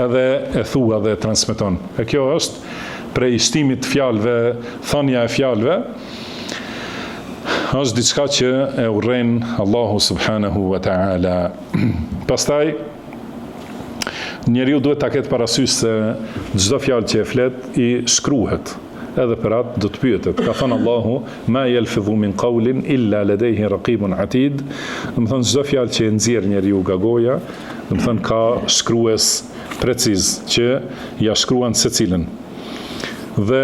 edhe e thua dhe e transmeton. E kjo është prej shtimit të fjalëve, thënia e fjalëve, është diçka që e urren Allahu subhanahu wa ta'ala. Pastaj njeriu duhet ta ketë parasysh se çdo fjalë që e flet i shkruhet. Edhe për atë do të pyetet. Ka thënë Allahu, ma yalfidhu min qawlin illa ladayhi raqibun atid. Do të thonë çdo fjalë që e nxjerr njeriu nga goja, do të thonë ka shkrues preciz që ja shkruan secilën. Dhe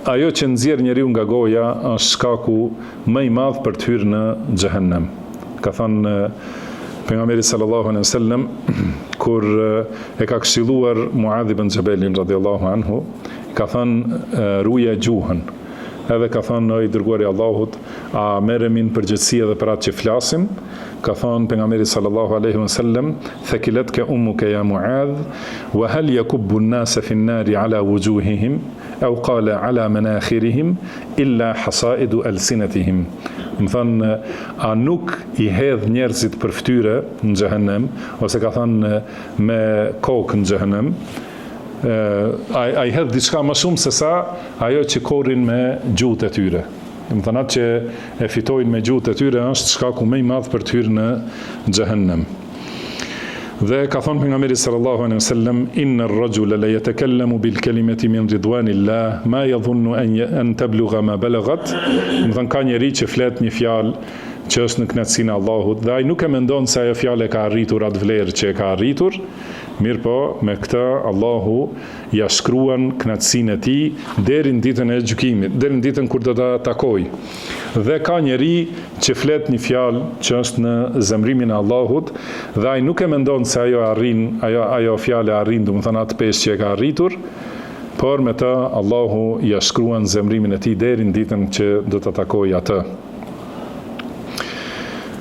ajo që nxjerr njeriu nga goja është shkaku më i madh për të hyrë në xhehenem. Ka thënë pejgamberi sallallahu alaihi wasallam kur e ka këshilluar Muadh ibn Jabelin radhiyallahu anhu, ka thënë ruaje gjuhën. Edhe ka thënë i dërguari i Allahut, a merremi në përgjegjësi edhe për atë që flasim? Ka thënë pejgamberi sallallahu alaihi wasallam, thakilatka ummuka ya Muadh, wa hal yakubbu an-nasa fi an-nari ala wujuhihim aw qala ala manakhirihim illa hasaidu alsinatihim. Më thënë, a nuk i hedh njerëzit për fytyre në xhehenem, ose ka thënë me kokë në xhehenem, a i hedh diçka më shumë se sa ajo që korrin me gjuhët e tyre. Më thënë, atë që e fitojnë me gjuhët e tyre është shkaku më i madh për të hyrë në xhehenem. Dhe ka thonë pejgamberi sallallahu alaihi wasallam, inna ar-rajula la yatakallamu bil kalimati min ridwanillah ma yadhunnu an tablugha ma balagat. Do të ka njeri që flet një fjalë që është në kënaqësinë e Allahut dhe ai nuk e mendon se ajo fjalë ka arritur atë vlerë që e ka arritur. Mirë po, me këtë Allahu ja shkruan kënaqësinë e tij deri në ditën e gjykimit, deri në ditën kur do ta takojë. Dhe ka njeri që flet një fjalë që është në zemrimin e Allahut dhe ai nuk e mendon se ajo fjalë arrin, domethënë atë pesë që e ka arritur, por me të Allahu ja shkruan zemrimin e tij deri në ditën që do ta takojë atë.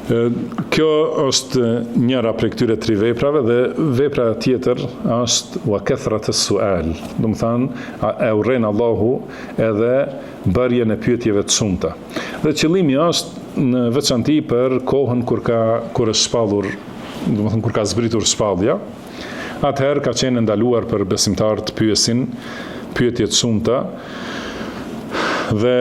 Kjo është njëra prej këtyre 3 veprave dhe vepra tjetër është wa kathratës sual. Do të thënë e urren Allahu edhe bërjen e pyetjeve të shumta. Dhe qëllimi është në veçanti për kohën kur është shpallur, do të thënë kur ka zbritur shpallja, atëherë ka qenë ndaluar për besimtarët të pyesin pyetje të shumta. Dhe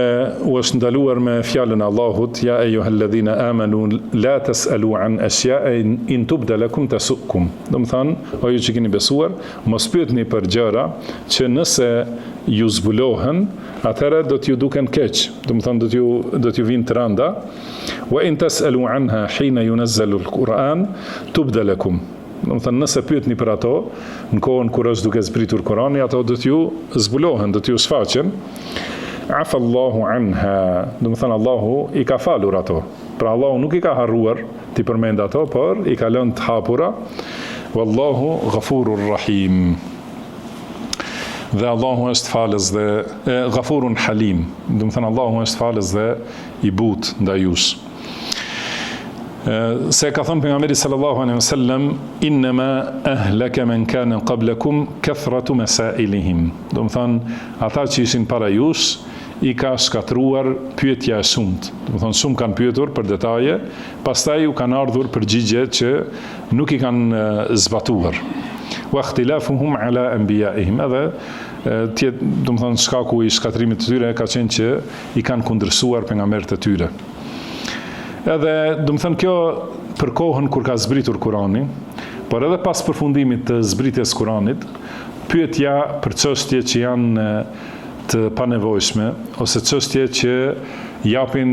u është ndaluar me fjalën e Allahut, ja ejuhalladhina amanu la tasalu an ashya'in in tubda lakum tasukum. Do të thënë, o ju që keni besuar, mos pyetni për gjëra që nëse ju zbulohen, atëherë do t'ju duken keq. Do të thënë do t'ju vinë të rënda. Wa in tasalu anha hina yunazzalu al-Quran tubda lakum. Domethënë nëse pyetni për ato, në kohën kur është duke zbritur Kurani, ato do t'ju zbulohen, do t'ju shfaqen. Afa Allahu anha, domethënë Allahu i ka falur ato. Pra Allahu nuk i ka harruar t'i përmend ato, por i ka lënë të hapura. Wallahu Ghafurur Rahim. Dhe Allahu është falës dhe Ghafurun Halim. Domethënë Allahu është falës dhe i butë ndaj jush. Se ka thënë pejgamberi sallallahu alaihi wasallam, innama ahlaka man kana qablakum kathratu masailihim. Domethënë ata që ishin para jush i ka shkatruar pyetja e shumt. Domethënë shumë kanë pyetur për detaje, pastaj u kanë ardhur përgjigje që nuk i kanë zbatuar. Wa ikhtilafuhum ala anbiya'ihim. Edhe domethënë shkaku i shkatrimit të tyre ka qenë që i kanë kundërsuar pejgamberët e tyre. Edhe, domethënë kjo për kohën kur ka zbritur Kurani, por edhe pas përfundimit të zbritjes Kuranit, pyetja për çështje që janë të panevojshme ose çështje që japin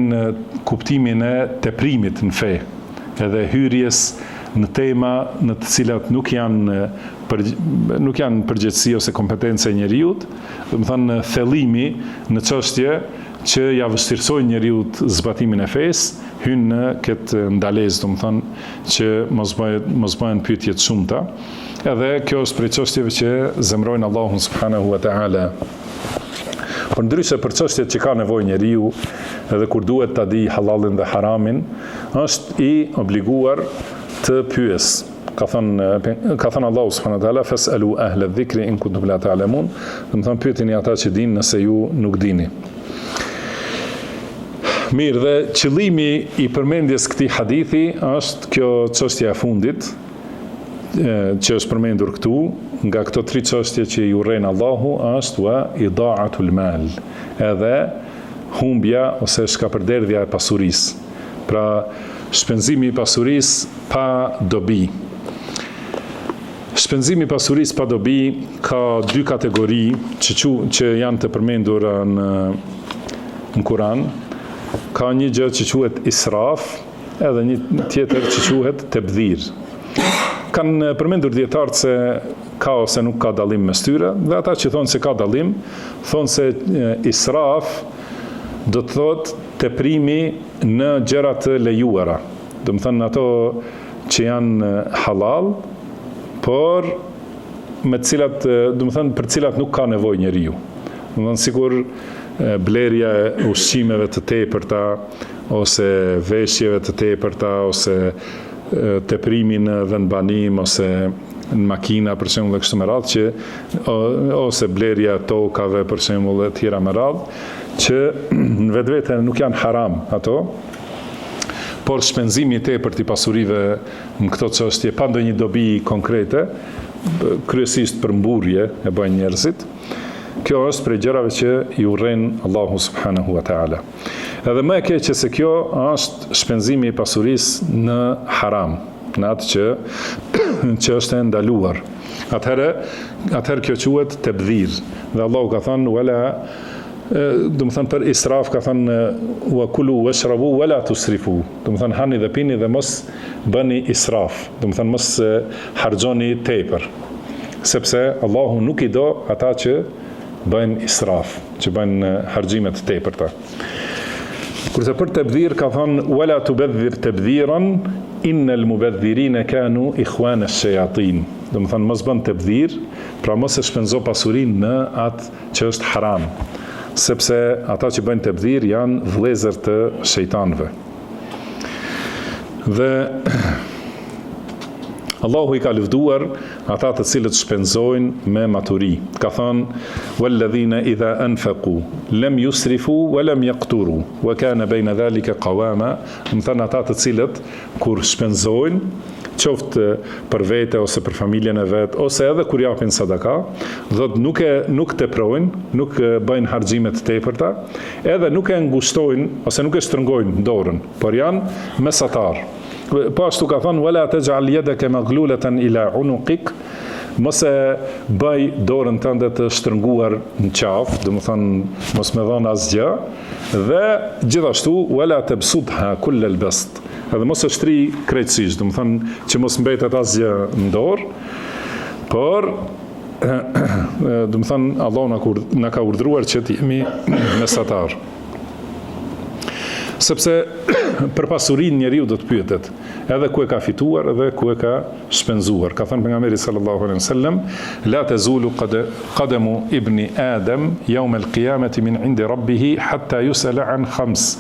kuptimin e teprimit në fe, edhe hyrjes në tema në të cilat nuk janë përgjegjësi ose kompetencë e njeriut, domethënë thellimi në çështje që ja vështirësojnë njeriut zbatimin e fesë, hynë në këtë ndalesë, domethënë që mos bëhen pyetje të shumta. Edhe kjo është prej çështjeve që zemrojnë Allahun subhanahu wa taala. Por ndryshe për çështjet që ka nevojë njeriu, edhe kur duhet ta di halalin dhe haramin, është i obliguar të pyes. Ka thënë Allahu subhanahu wa taala, fasalu ahla dhikri in kuntum la ta'lamun. Domethënë pyetini ata që dinë nëse ju nuk dini. Mirë, dhe qëllimi i përmendjes këtij hadithi është kjo çështja e fundit që është përmendur këtu, nga këto 3 çështje që i urren Allahu, është wa ida'atul mal, edhe humbja ose shkapërderdhja e pasurisë. Pra shpenzimi i pasurisë pa dobi. Shpenzimi i pasurisë pa dobi ka 2 kategori që janë të përmendura në Kur'an. Ka një gjë që quhet israf, edhe një tjetër që quhet tebdhir. Kanë përmendur dietarët se ka ose nuk ka dallim mes tyre, dhe ata që thonë se ka dallim, thonë se israf do të thotë teprimi në gjëra të lejuara. Do të thënë ato që janë halal, por me të cilat, do të thënë për cilat nuk ka nevojë njeriu. Do të thënë sikur blerja e ushqimeve të tepërta, ose veshjeve të tepërta, ose teprimi në vendbanim, ose në makina, për shembull, dhe kështu me radhë, ose blerja e tokave, për shembull, dhe tjera me radhë, që në vetvete nuk janë haram ato, por shpenzimi i tepërt i pasurive në këto çështje pa ndonjë dobi konkrete, kryesisht për mburje e bëjnë njerëzit. Kjo është prej gjërave që i urren Allahu subhanahu wa taala. Edhe më e keqe se kjo është shpenzimi i pasurisë në haram, në atë që është e ndaluar. Atëherë kjo quhet tebdhir. Dhe Allahu ka thënë wala, do të thënë për israf ka thënë wa kulu washrabu wala tusrifu. Do të thënë hani dhe pini dhe mos bëni israf. Do të thënë mos harxhoni tepër. Sepse Allahu nuk i do ata që bëjnë israf, që bëjnë harxhime të tepërta. Kurse për tebdhir ka thënë wala tubadhir tabdhiran innal mubadhirina kanu ikhwana ash-shayatin. Do të thënë mos bën tebdhir, pra mos e shpenzo pasurinë në atë që është haram, sepse ata që bëjnë tebdhir janë vëllezër të shejtanëve. Dhe Allahu i ka lëvduar ata të cilët shpenzojnë me maturi. Ka thënë walladhina idha anfaqu lam yusrifu wa lam yaqturu wa kana bayna dhalika qawama. Do thënë ata të cilët kur shpenzojnë, qoftë për vete ose për familjen e vet, ose edhe kur japin sadaka, do të nuk teprojnë, nuk bëjnë harxhime të tepërta, edhe nuk e ngushtojnë ose nuk e shtrëngojnë dorën, por janë mesatar. Po ashtu ka thënë wala taj'al yadaka maghlulatan ila unuqik, mos e bëj dorën tënde të shtrënguar në qafë, do të thënë mos më dhon asgjë, dhe gjithashtu wala tabsutha kull al-bast, edhe mos e shtri krejtësisht, do të thonë që mos mbetet asgjë në dorë, por do të thonë Allahu na ka urdhëruar që të jemi mesatar. Sepse për pasurinë njeriu do të pyetet, edhe ku e ka fituar, edhe ku e ka shpenzuar. Ka thënë pejgamberi sallallahu alaihi wasallam, la tazulu qadamu ibni Adam yawm al-qiyamati min 'indi rabbih hatta yus'ala an khams.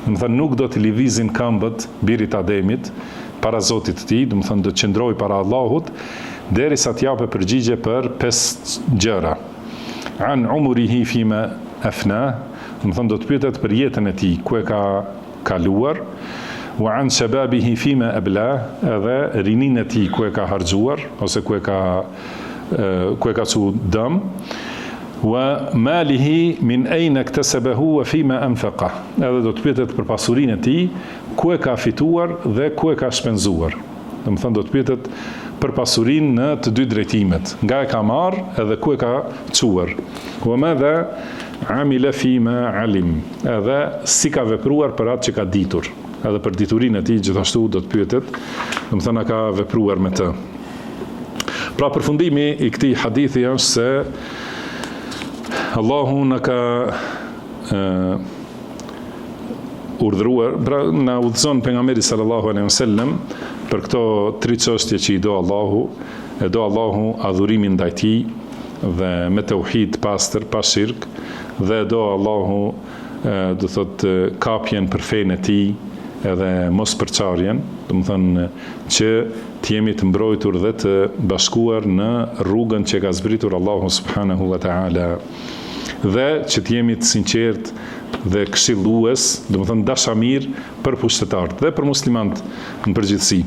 Do të thonë nuk do të lëvizin këmbët birit Ademit para Zotit të tij, do të thonë do të qëndroj para Allahut derisa të japë përgjigje për 5 gjëra. An umrihi fima afna, do të thonë do të pyetet për jetën e tij, ku e ka kaluar, wa an shababihi fima abla, edhe rinin e tij ku e ka harxuar ose ku e ka çu dëm, wa malihi min ayna iktasabahu wa fima anfaqa, edhe do të pyetet për pasurinë e tij, ku e ka fituar dhe ku e ka shpenzuar. Do të thonë do të pyetet për pasurinë në të dy drejtimet, nga e ka marrë edhe ku e ka çuar. Wa madha amila fima alim, edhe si ka vepruar për atë që ka ditur, edhe për diturinë e tij gjithashtu do të pyetet, do të thonë ka vepruar me të. Pra përfundimi i këtij hadithi është se Allahu na ka urdhëruar, pra na udhëzon pejgamberi sallallahu alaihi wasallam për këto 3 çështje që i do Allahu, e do Allahu adhurimin ndaj tij dhe me tauhid pastër, pa shirk, dhe do Allahu do thot kapjen për fenë e tij edhe mos përçarjen, do të thonë që të jemi të mbrojtur dhe të bashkuar në rrugën që ka zbritur Allahu subhanahu wa taala, dhe që të jemi të sinqert dhe këshillues, do të thonë dashamir për pushtetarët dhe për muslimanët në përgjithësi.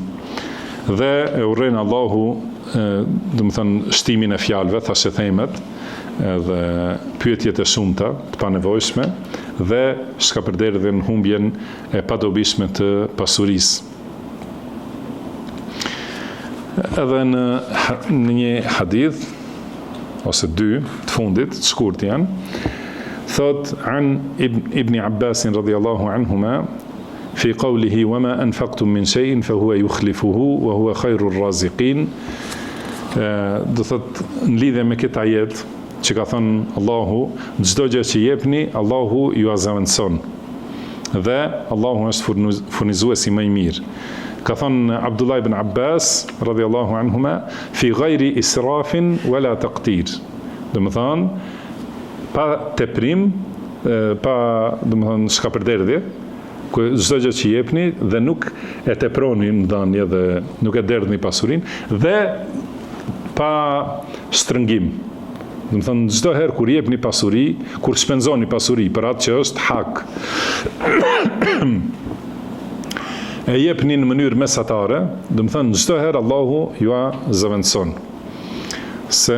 Dhe e urren Allahu do të thonë shtimin e fjalëve, thashë themet, dhe pyetjet e shumta të panevojshme dhe shkapërderdhjen në humbjen e padobishme të pasurisë. Edhe në një hadith ose 2 të fundit, të shkurt janë, thot an ibn Abbas radhiyallahu anhuma fi qawlihi wa ma anfaqtum min shay'in fa huwa yukhlifuhu wa huwa khairur raziqin. Do thot në lidhje me këtë ajet që ka thënë Allahu, çdo gjë që jepni, Allahu ju azaventson dhe Allahu është furnizuesi më i mirë. Ka thënë Abdullah ibn Abbas radhiyallahu anhuma fi ghayri israfin wala taqtir. Do të thonë pa teprim, pa do të thonë shkapërderdhje, çdo gjë që jepni dhe nuk e teproni në dhënie dhe nuk e derdhni pasurinë dhe pa shtrëngim. Do të thonë çdo herë kur jepni pasuri, kur shpenzoni pasuri për atë që është hak, e jepni në mënyrë mesatare, do të thonë çdo herë Allahu ju zaventson. Se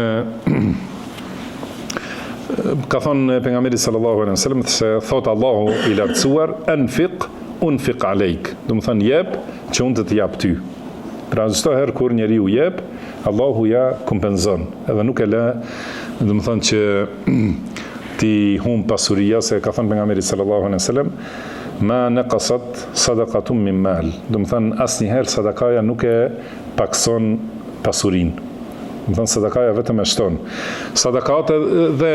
ka thonë pejgamberi sallallahu alaihi wasallam se thot Allahu i lartësuar, anfiq unfiq alejk, do të thonë jep që unë të jap ty. Pra çdo herë kur njeriu jep, Allahu ja kompenzon, edhe nuk e lë, do të thonë që ti humb pasuria, se ka thënë pejgamberi sallallahu alaihi wasallam, ma naqasat sadaqatun min mal, do të thonë asnjëherë sadakaja nuk e pakson pasurinë. Do të thonë sadakaja vetëm e shton. Sadakate, dhe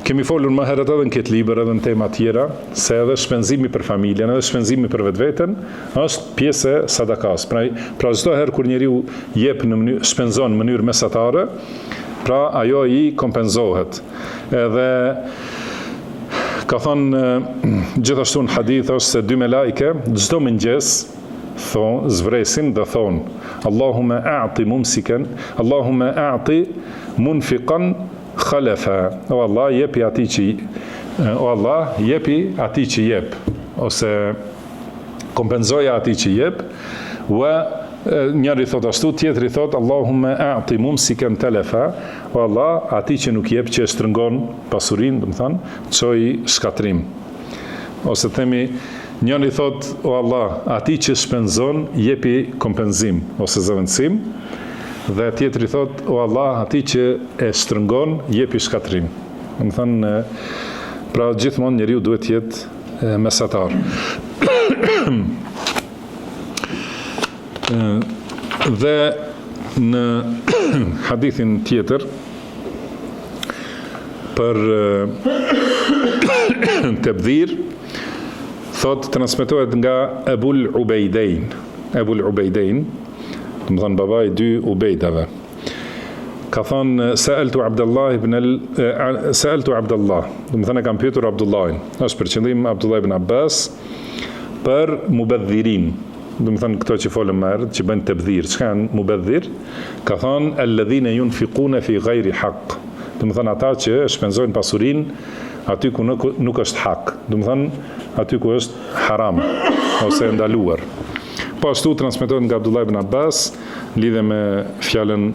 kemi folur më herët edhe në këtë libër edhe në tema tjera, se edhe shpenzimi për familjen, edhe shpenzimi për vetveten është pjesë e sadakas. Pra çdo herë kur njeriu jep në mënyrë, shpenzon në mënyrë mesatare, pra ajo i kompenzohet. Edhe ka thonë gjithashtu në hadith është se 2 melajke çdo mëngjes zvresin dhe thonë Allahumma a'ti mumsikan, Allahumma a'ti munfiqan khalafa. O Allah, jepi atij që jep, ose kompenzoja atij që jep. Wa njëri thot ashtu, tjetri thot Allahumma a'ti mumsikan talafa. O Allah, atij që nuk jep, që e shtrëngon pasurinë, do të thonë, çoj shkatrim. Ose themi njëri thot, o Allah, atij që shpenzon, jepi kompenzim ose zaventësim, dhe tjetri thot, o Allah, atij që e shtrëngon, jepi shkatrim. Do të thonë, pra gjithmonë njeriu duhet jetë mesatar. Dhe në hadithin tjetër për tabdhir thot transmetohet nga Ebul Ubejdein, do të thënë baba i dy Ubejdave. Ka thonë sa'altu Abdullah, do të thënë kam pyetur Abdullahin. Është për qëllim Abdullah ibn Abbas për mubadhirin. Do të thënë këto që folëm më herët, që bëjnë tabdhir. Çka janë mubadhir? Ka thonë alladhina yunfiquna fi ghairi haqq. Do të thënë ata që shpenzojnë pasurinë aty ku nuk është hak. Do të thënë aty ku është haram ose ndaluar. Po ashtu transmetohet nga Abdullah ibn Abbas lidhe me fjalën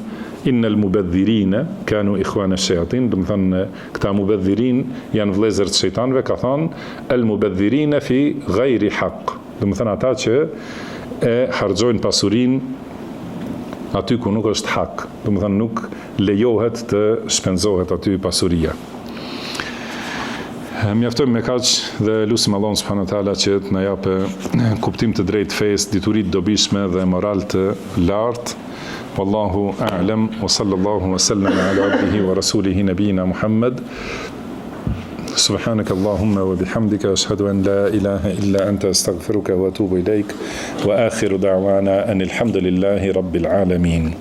innal mubadhirina kanu ikhwana shayatin, do të thënë këta mubadhirin janë vëllezër të shejtanëve, ka thënë al mubadhirina fi ghairi haqq. Do të thënë ata që e harxojnë pasurinë aty ku nuk është hak. Do të thënë nuk lejohet të shpenzohet aty pasuria. Mjaftojmë me kaq dhe lutim Allahun subhanahu wa taala që të na japë kuptim të drejtë fesë, dituri të dobishme dhe moral të lartë. Wallahu a'lam wa sallallahu wa sallam ala abdihi wa rasulihi nabiyina Muhammad. سبحانك اللهم وبحمدك أشهد أن لا إله إلا أنت أستغفرك وأتوب إليك وآخر دعوانا أن الحمد لله رب العالمين.